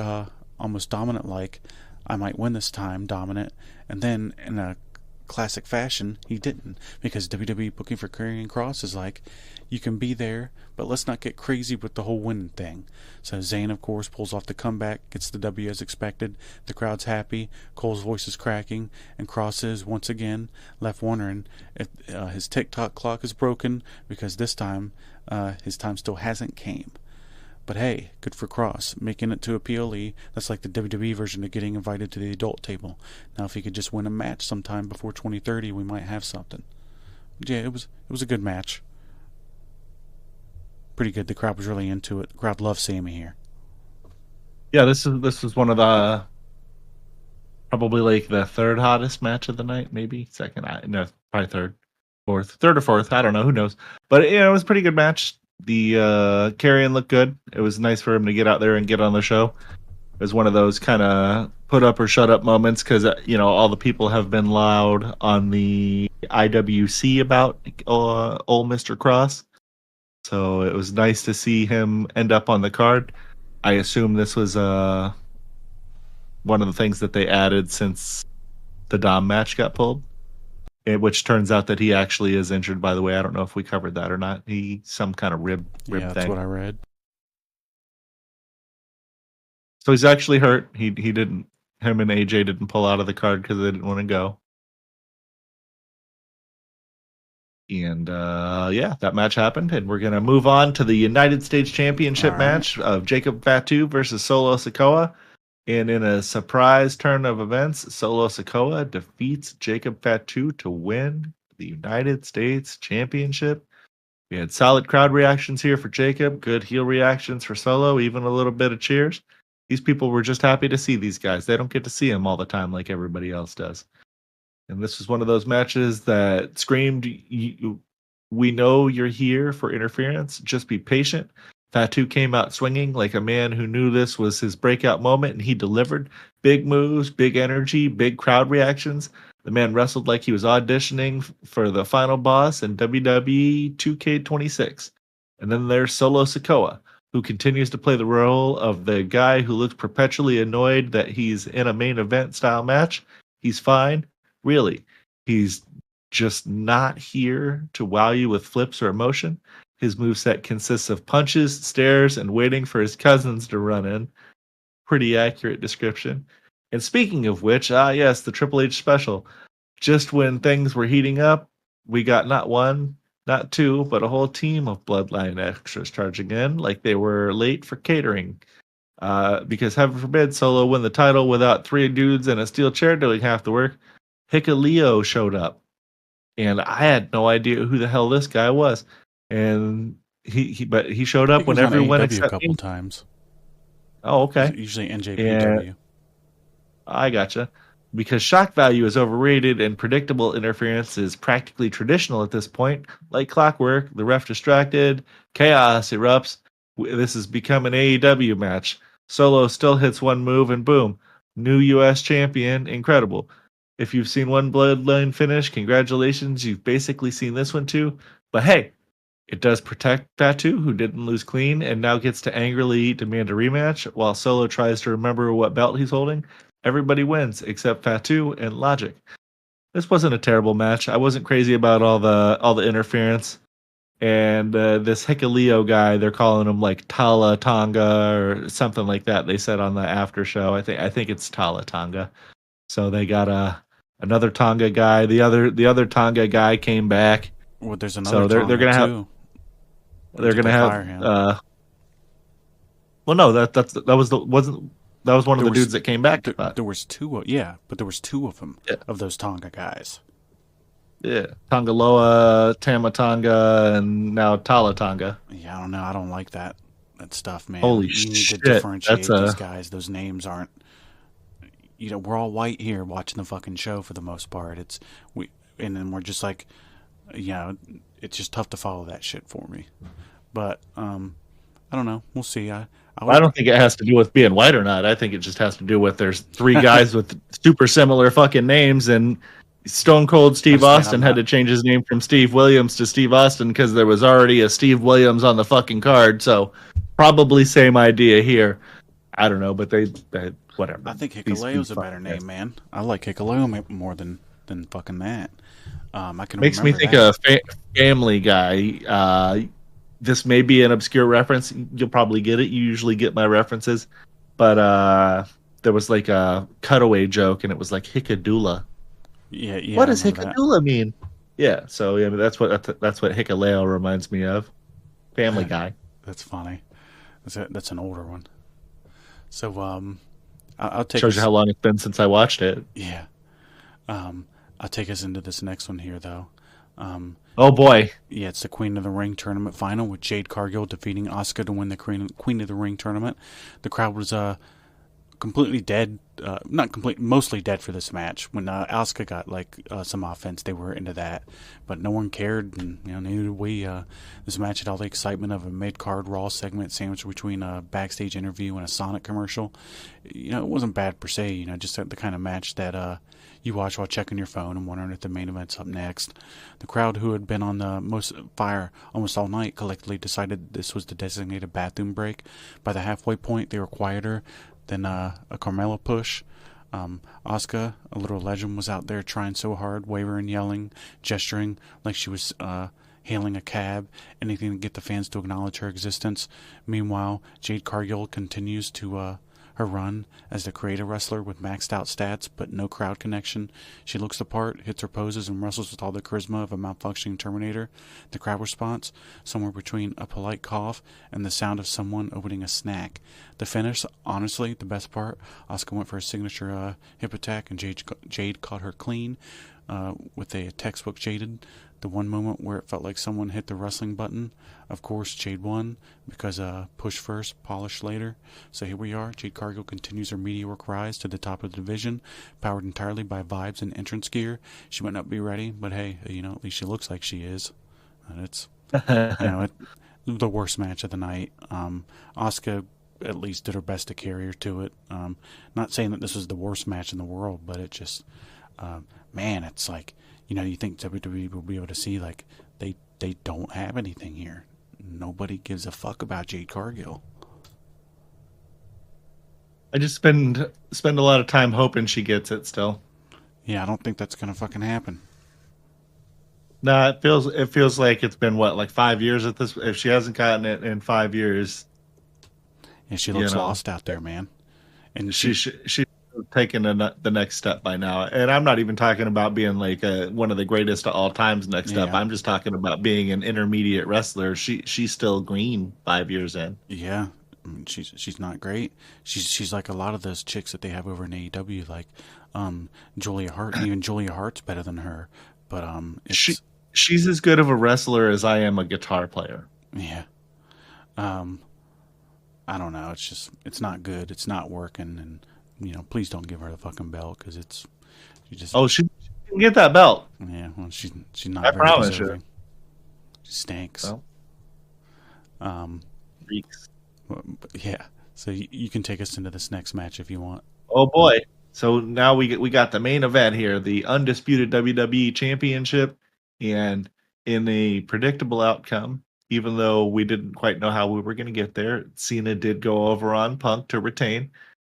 almost dominant-like. I might win this time, dominant. And then, in a classic fashion, he didn't, because WWE booking for Karrion Kross is like, you can be there, but let's not get crazy with the whole winning thing. So Zayn, of course, pulls off the comeback, gets the W as expected, the crowd's happy, Cole's voice is cracking, and Kross is, once again, left wondering if his TikTok clock is broken, because this time, his time still hasn't came. But hey, good for Kross, making it to a PLE. That's like the WWE version of getting invited to the adult table. Now, if he could just win a match sometime before 2030, we might have something. But yeah, it was a good match. Pretty good. The crowd was really into it. The crowd loved Sami here. Yeah, this was one of the probably like the third hottest match of the night, maybe second. No, probably third or fourth. I don't know. Who knows? But it was a pretty good match. The Karrion looked good. It was nice for him to get out there and get on the show. It was one of those kind of put up or shut up moments because all the people have been loud on the IWC about old Mr. Kross. So it was nice to see him end up on the card. I assume this was one of the things that they added since the Dom match got pulled. Which turns out that he actually is injured, by the way. I don't know if we covered that or not. Some kind of rib thing. Yeah, that's what I read. So he's actually hurt. He didn't. Him and AJ didn't pull out of the card because they didn't want to go. And that match happened, and we're gonna move on to the United States Championship match of Jacob Fatu versus Solo Sikoa. And in a surprise turn of events, Solo Sikoa defeats Jacob Fatu to win the United States Championship. We had solid crowd reactions here for Jacob, good heel reactions for Solo, even a little bit of cheers. These people were just happy to see these guys. They don't get to see them all the time like everybody else does. And this was one of those matches that screamed, we know you're here for interference. Just be patient. Fatu came out swinging like a man who knew this was his breakout moment, and he delivered big moves, big energy, big crowd reactions. The man wrestled like he was auditioning for the final boss in WWE 2K26. And then there's Solo Sikoa, who continues to play the role of the guy who looks perpetually annoyed that he's in a main event style match. He's fine. Really. He's just not here to wow you with flips or emotion. His moveset consists of punches, stares, and waiting for his cousins to run in. Pretty accurate description. And speaking of which, yes, the Triple H special. Just when things were heating up, we got not one, not two, but a whole team of Bloodline extras charging in like they were late for catering. Because heaven forbid Solo win the title without three dudes in a steel chair doing half the work. Hikuleo showed up. And I had no idea who the hell this guy was. And he showed up when everyone except a couple times. Oh, okay. Usually NJPW. Yeah, I gotcha. Because shock value is overrated and predictable interference is practically traditional at this point. Like clockwork, the ref distracted, chaos erupts. This has become an AEW match. Solo still hits one move and boom, new U.S. champion. Incredible. If you've seen one Bloodline finish, congratulations. You've basically seen this one too. But hey, it does protect Fatu, who didn't lose clean and now gets to angrily demand a rematch while Solo tries to remember what belt he's holding. Everybody wins except Fatu and Logic. This wasn't a terrible match. I wasn't crazy about all the interference. And this Hikuleo guy, they're calling him like Tala Tonga or something like that. They said on the after show. I think it's Tala Tonga. So they got another Tonga guy. The other Tonga guy came back. Well, there's another. So they're gonna have. Too. They're gonna have. Well, no, that was one of the dudes that came back. There was two. But there was two of them of those Tonga guys. Yeah, Tongaloa, Tamatonga, and now Talatonga. Yeah, I don't know. I don't like that stuff, man. Holy you need shit! to differentiate these guys. Those names aren't. We're all white here watching the fucking show for the most part. And then we're just like, it's just tough to follow that shit for me. But I don't know. We'll see. I don't think it has to do with being white or not. I think it just has to do with there's three guys with super similar fucking names, and Stone Cold Steve Austin had to change his name from Steve Williams to Steve Austin because there was already a Steve Williams on the fucking card. So probably same idea here. I don't know, but they whatever. I think Hikuleo's a better name, man. I like Hikuleo more than fucking that. I can makes me think of Family Guy. This may be an obscure reference. You'll probably get it. You usually get my references, but there was like a cutaway joke, and it was like Hikadula. Yeah. What does Hikadula mean? Yeah, so that's what Hikuleo reminds me of. Family Guy. That's funny. That's an older one. So I'll take. Shows you how long it's been since I watched it. Yeah. I'll take us into this next one here, though. Oh boy. Yeah, it's the Queen of the Ring tournament final with Jade Cargill defeating Asuka to win the Queen of the Ring tournament. The crowd was completely dead, mostly dead for this match. When Asuka got some offense, they were into that, but no one cared, and neither did we. This match had all the excitement of a mid-card Raw segment sandwiched between a backstage interview and a Sonic commercial. It wasn't bad per se. Just the kind of match that you watch while checking your phone and wondering if the main event's up next. The crowd, who had been on the most fire almost all night, collectively decided this was the designated bathroom break. By the halfway point, they were quieter than a Carmella push. Asuka, a little legend, was out there trying so hard, wavering, yelling, gesturing like she was hailing a cab, anything to get the fans to acknowledge her existence. Meanwhile, Jade Cargill continues to her run as the creative wrestler with maxed out stats but no crowd connection. She looks the part, hits her poses, and wrestles with all the charisma of a malfunctioning Terminator. The crowd response, somewhere between a polite cough and the sound of someone opening a snack. The finish, honestly, the best part. Asuka went for a signature hip attack, and Jade caught her clean with a textbook Jaded. The one moment where it felt like someone hit the wrestling button. Of course, Jade won because push first, polish later. So here we are. Jade Cargill continues her meteoric rise to the top of the division, powered entirely by vibes and entrance gear. She might not be ready, but hey, at least she looks like she is. And it's the worst match of the night. Asuka at least did her best to carry her to it. Not saying that this was the worst match in the world, but it just, it's like, you think WWE will be able to see, like, they don't have anything here. Nobody gives a fuck about Jade Cargill. I just spend a lot of time hoping she gets it still. Yeah, I don't think that's gonna fucking happen. Nah, it feels like it's been like 5 years at this. If she hasn't gotten it in 5 years, yeah, she looks lost out there, man. And she's taken the next step by now. And I'm not even talking about being like one of the greatest of all times next step. I'm just talking about being an intermediate wrestler. She's still green 5 years in. Yeah, I mean, she's not great. She's like a lot of those chicks that they have over in AEW, like Giulia Hart. And even Giulia Hart's better than her. But she's as good of a wrestler as I am a guitar player. Yeah. I don't know. It's not good. It's not working. And please don't give her the fucking belt because she can get that belt. Yeah, well, she's not. I very promise deserving. you. She stinks. Well, yeah. So you can take us into this next match if you want. Oh boy! So now we got the main event here, the undisputed WWE Championship, and in a predictable outcome, even though we didn't quite know how we were going to get there, Cena did go over on Punk to retain.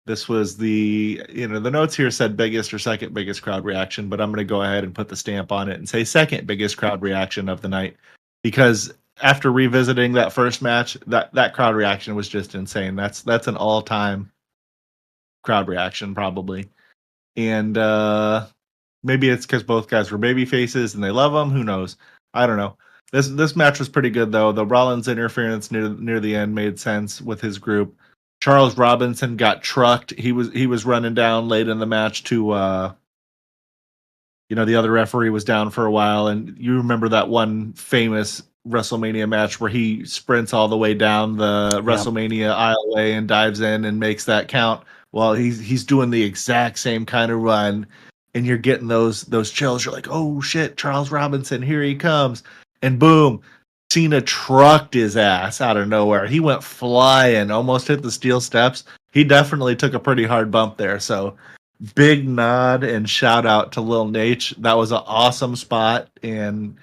This was the notes here said biggest or second biggest crowd reaction, but I'm going to go ahead and put the stamp on it and say second biggest crowd reaction of the night, because after revisiting that first match, that crowd reaction was just insane. That's an all-time crowd reaction probably. And maybe it's because both guys were baby faces and they love them. Who knows? I don't know. This match was pretty good though. The Rollins interference near the end made sense with his group. Charles Robinson got trucked. He was running down late in the match to the other referee was down for a while, and you remember that one famous WrestleMania match where he sprints all the way down the WrestleMania aisleway and dives in and makes that count. Well, he's doing the exact same kind of run, and you're getting those chills. You're like, oh shit, Charles Robinson, here he comes, and boom, Cena trucked his ass out of nowhere. He went flying, almost hit the steel steps. He definitely took a pretty hard bump there. So big nod and shout out to Lil Nate. That was an awesome spot. And,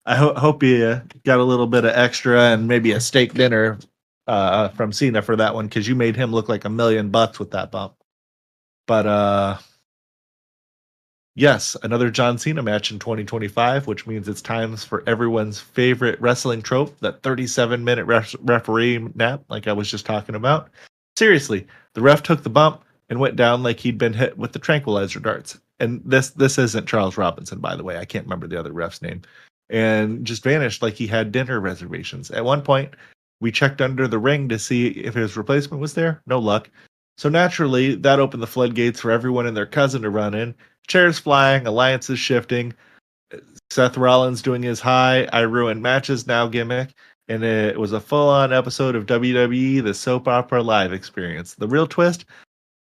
I hope you got a little bit of extra and maybe a steak dinner from Cena for that one, because you made him look like $1 million with that bump. But, yes, another John Cena match in 2025, which means it's times for everyone's favorite wrestling trope, that 37-minute referee nap, like I was just talking about. Seriously, the ref took the bump and went down like he'd been hit with the tranquilizer darts. And this isn't Charles Robinson, by the way. I can't remember the other ref's name. And just vanished like he had dinner reservations. At one point, we checked under the ring to see if his replacement was there. No luck. So naturally, that opened the floodgates for everyone and their cousin to run in. Chairs flying, alliances shifting, Seth Rollins doing his I ruin matches now gimmick, and it was a full-on episode of WWE, the soap opera live experience. The real twist,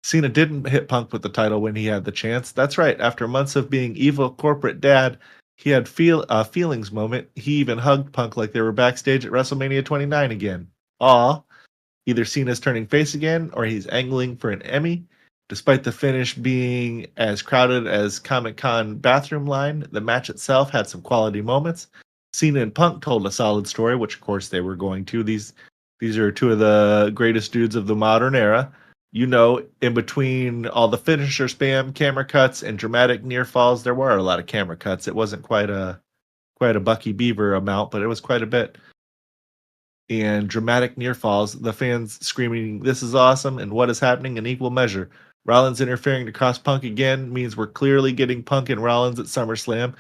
Cena didn't hit Punk with the title when he had the chance. That's right, after months of being evil corporate dad, he had a feelings moment. He even hugged Punk like they were backstage at WrestleMania 29 again. Aw. Either Cena's turning face again, or he's angling for an Emmy. Despite the finish being as crowded as Comic-Con bathroom line, the match itself had some quality moments. Cena and Punk told a solid story, which of course they were going to. These are two of the greatest dudes of the modern era. In between all the finisher spam, camera cuts, and dramatic near falls, there were a lot of camera cuts. It wasn't quite a Bucky Beaver amount, but it was quite a bit. And dramatic near falls, the fans screaming, "This is awesome," and "What is happening?" in equal measure. Rollins interfering to cost Punk again means we're clearly getting Punk and Rollins at SummerSlam.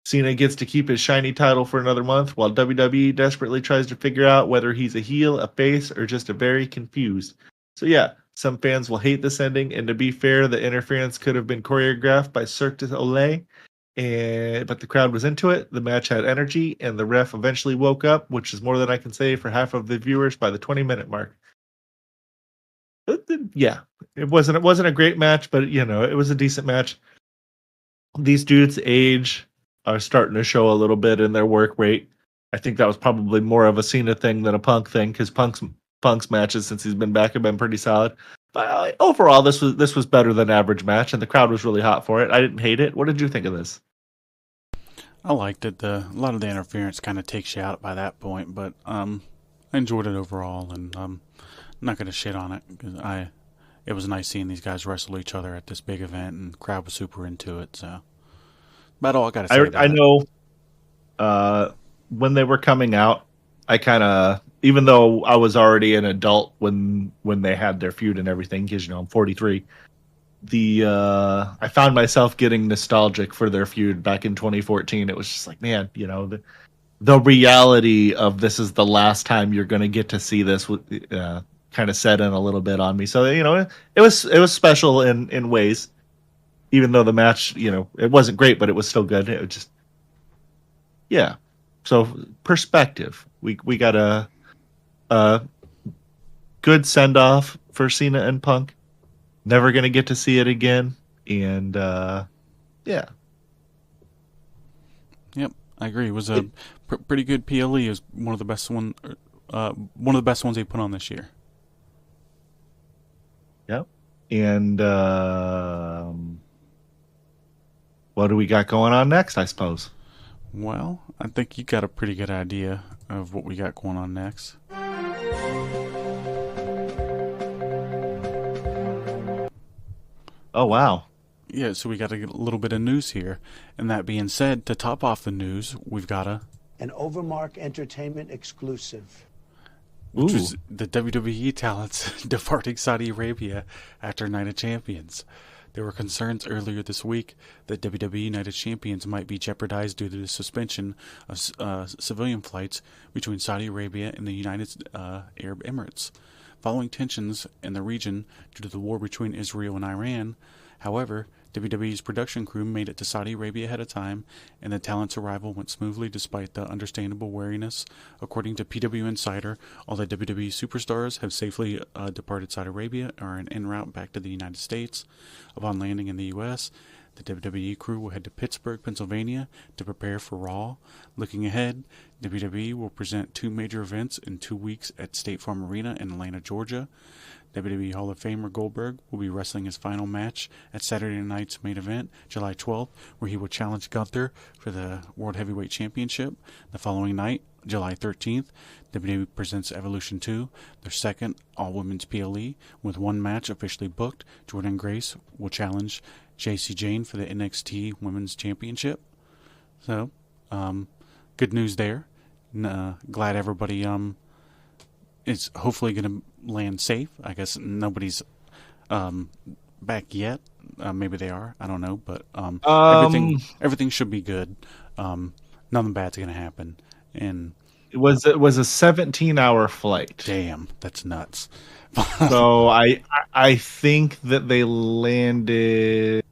Cena gets to keep his shiny title for another month, while WWE desperately tries to figure out whether he's a heel, a face, or just a very confused. So yeah, some fans will hate this ending, and to be fair, the interference could have been choreographed by Cirque du Soleil, but the crowd was into it, the match had energy, and the ref eventually woke up, which is more than I can say for half of the viewers by the 20-minute mark. Yeah, it wasn't a great match, but it was a decent match. These dudes' age are starting to show a little bit in their work rate. I think that was probably more of a Cena thing than a Punk thing, because Punk's matches since he's been back have been pretty solid. But overall, this was better than average match, and the crowd was really hot for it. I didn't hate it. What did you think of this? I liked it. A lot of the interference kind of takes you out by that point, but I enjoyed it overall, and I'm not going to shit on it, because it was nice seeing these guys wrestle each other at this big event, and the crowd was super into it. So, about all I got to say about it. I know when they were coming out, I kind of, even though I was already an adult when they had their feud and everything, because I'm 43, I found myself getting nostalgic for their feud back in 2014. It was just like, man, the reality of this is the last time you're going to get to see this kind of set in a little bit on me. So it was special in ways, even though the match it wasn't great, but it was still good. It was just So perspective, we got a good send off for Cena and Punk. Never gonna get to see it again, and Yep, I agree. It was a pretty good PLE. It was one of the best ones they put on this year. Yep. And what do we got going on next, I suppose? Well, I think you got a pretty good idea of what we got going on next. Oh, wow. Yeah, so we got a little bit of news here. And that being said, to top off the news, we've got an OverMark Entertainment exclusive. which was the WWE talents departing Saudi Arabia after Night of Champions. There were concerns earlier this week that WWE United Champions might be jeopardized due to the suspension of civilian flights between Saudi Arabia and the United Arab Emirates, following tensions in the region due to the war between Israel and Iran. However, WWE's production crew made it to Saudi Arabia ahead of time, and the talent's arrival went smoothly despite the understandable wariness. According to PW Insider, all the WWE superstars have safely departed Saudi Arabia and are en route back to the United States. Upon landing in the U.S., the WWE crew will head to Pittsburgh, Pennsylvania to prepare for Raw. Looking ahead, WWE will present 2 major events in 2 weeks at State Farm Arena in Atlanta, Georgia. WWE Hall of Famer Goldberg will be wrestling his final match at Saturday night's main event, July 12th, where he will challenge Gunther for the World Heavyweight Championship. The following night, July 13th, WWE presents Evolution 2, their second all-women's PLE, with 1 match officially booked. Jordynne Grace will challenge JC Jane for the NXT Women's Championship. So, good news there. Glad everybody is hopefully going to land safe. I guess nobody's back yet. Maybe they are. I don't know, but everything should be good. Nothing bad's going to happen. And it was a 17-hour flight. Damn, that's nuts. So I think that they landed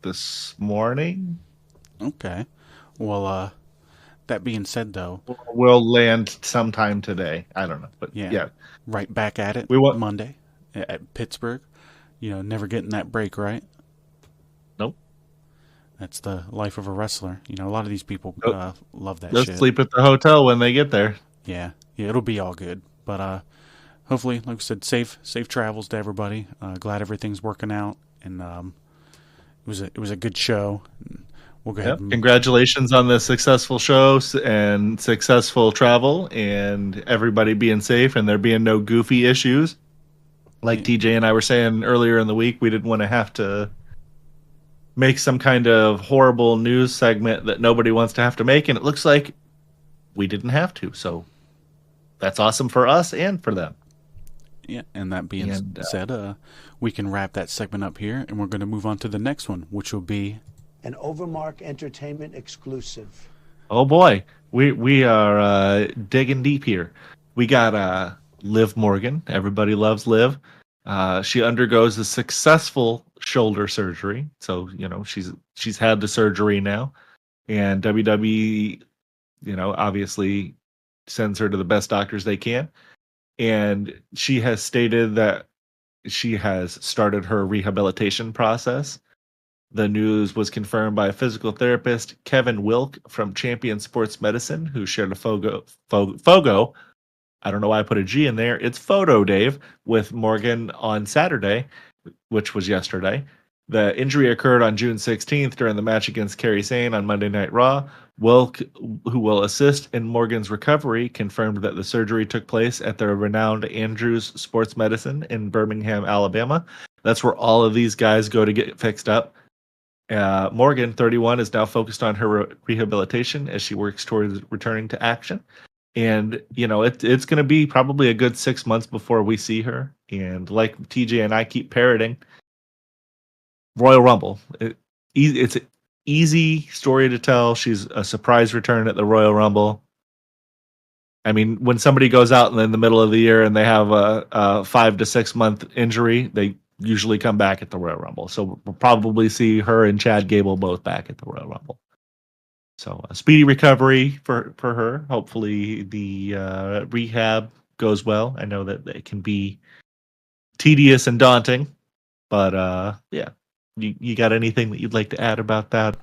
this morning. Okay. Well, that being said, though, we'll land sometime today. I don't know, but yeah. Right back at it. Monday at Pittsburgh. Never getting that break, right? Nope. That's the life of a wrestler. A lot of these people love that They'll shit. sleep at the hotel when they get there. Yeah, it'll be all good. But hopefully, like I said, safe travels to everybody. Glad everything's working out, and it was a good show. We'll go ahead. Congratulations on the successful show and successful travel, and everybody being safe, and there being no goofy issues. Like TJ and I were saying earlier in the week, we didn't want to have to make some kind of horrible news segment that nobody wants to have to make, and it looks like we didn't have to. So that's awesome for us and for them. Yeah, and that being said, we can wrap that segment up here, and we're going to move on to the next one, which will be an OverMark Entertainment exclusive. Oh boy, we are digging deep here. We got Liv Morgan. Everybody loves Liv. She undergoes a successful shoulder surgery, so she's had the surgery now, and WWE, obviously sends her to the best doctors they can, and she has stated that she has started her rehabilitation process. The news was confirmed by physical therapist Kevin Wilk from Champion Sports Medicine, who shared a photo. I don't know why I put a G in there. It's photo, Dave, with Morgan on Saturday, which was yesterday. The injury occurred on June 16th during the match against Kairi Sane on Monday Night Raw. Wilk, who will assist in Morgan's recovery, confirmed that the surgery took place at the renowned Andrews Sports Medicine in Birmingham, Alabama. That's where all of these guys go to get fixed up. Morgan, 31, is now focused on her rehabilitation as she works towards returning to action. And, it's going to be probably a good 6 months before we see her. And like TJ and I keep parroting, Royal Rumble. It's an easy story to tell. She's a surprise return at the Royal Rumble. I mean, when somebody goes out in the middle of the year and they have a 5 to 6 month injury, they usually come back at the Royal Rumble. So we'll probably see her and Chad Gable both back at the Royal Rumble. So a speedy recovery for her. Hopefully the rehab goes well. I know that it can be tedious and daunting, but yeah. You got anything that you'd like to add about that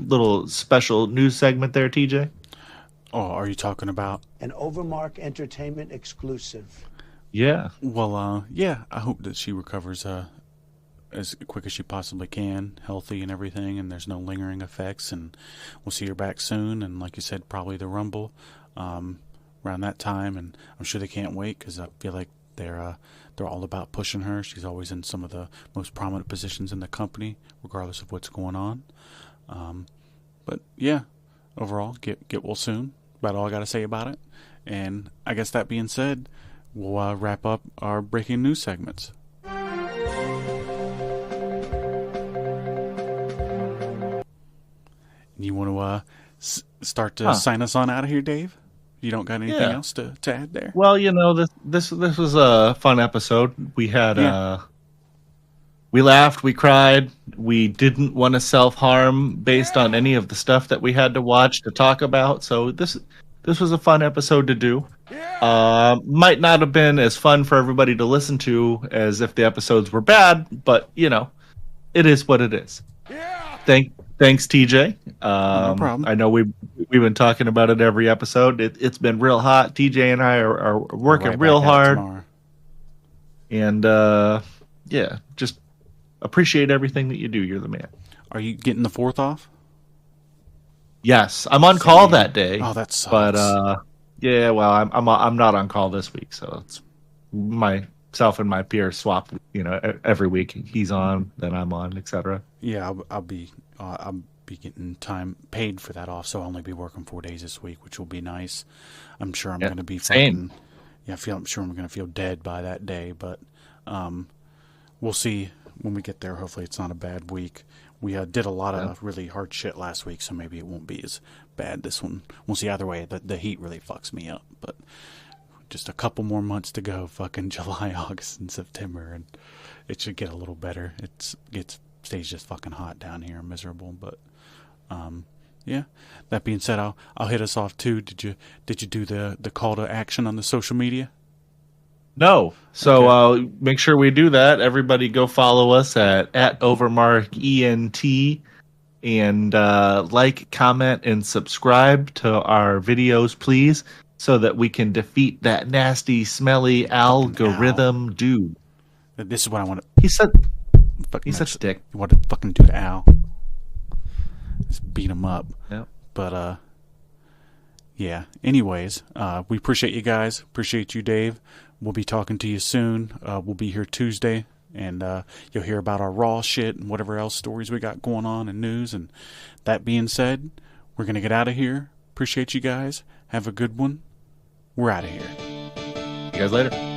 little special news segment there, TJ? Oh, are you talking about an OverMark Entertainment exclusive? Yeah. Well, yeah, I hope that she recovers as quick as she possibly can, healthy and everything, and there's no lingering effects, and we'll see her back soon. And like you said, probably the Rumble around that time, and I'm sure they can't wait because I feel like they're all about pushing her. She's always in some of the most prominent positions in the company, regardless of what's going on. But yeah, overall, get well soon. About all I got to say about it. And I guess that being said, we'll wrap up our breaking news segments. You want to start to sign us on out of here, Dave? You don't got anything else to add there? Well, this was a fun episode. We had we laughed, we cried, we didn't want to self-harm based on any of the stuff that we had to watch to talk about. So this was a fun episode to do. Might not have been as fun for everybody to listen to as if the episodes were bad, but it is what it is. Thanks, TJ. No problem. I know we've been talking about it every episode. It's been real hot. TJ and I are working real hard, and just appreciate everything that you do. You're the man. Are you getting the 4th off? Yes, I'm on call that day. Oh, that sucks. But well, I'm not on call this week, so it's myself and my peers swap. Every week he's on, then I'm on, etc. Yeah, I'll be getting time paid for that off, so I'll only be working 4 days this week, which will be nice. I'm sure I'm going to be fucking. Yeah, I'm sure I'm going to feel dead by that day, but we'll see when we get there. Hopefully, it's not a bad week. We did a lot of really hard shit last week, so maybe it won't be as bad this one. We'll see. Either way, the heat really fucks me up, but just a couple more months to go. Fucking July, August, and September, and it should get a little better. Stays just fucking hot down here, miserable. But yeah. That being said, I'll hit us off too. Did you do the call to action on the social media? No. So make sure we do that. Everybody go follow us at OverMark ENT and like, comment, and subscribe to our videos, please, so that we can defeat that nasty, smelly algorithm dude. This is what I want to. He's a stick. You want to fucking do to Al? Just beat him up. Yep. But yeah. Anyways, we appreciate you guys. Appreciate you, Dave. We'll be talking to you soon. We'll be here Tuesday, and you'll hear about our Raw shit and whatever else stories we got going on and news. And that being said, we're gonna get out of here. Appreciate you guys. Have a good one. We're out of here. See you guys later.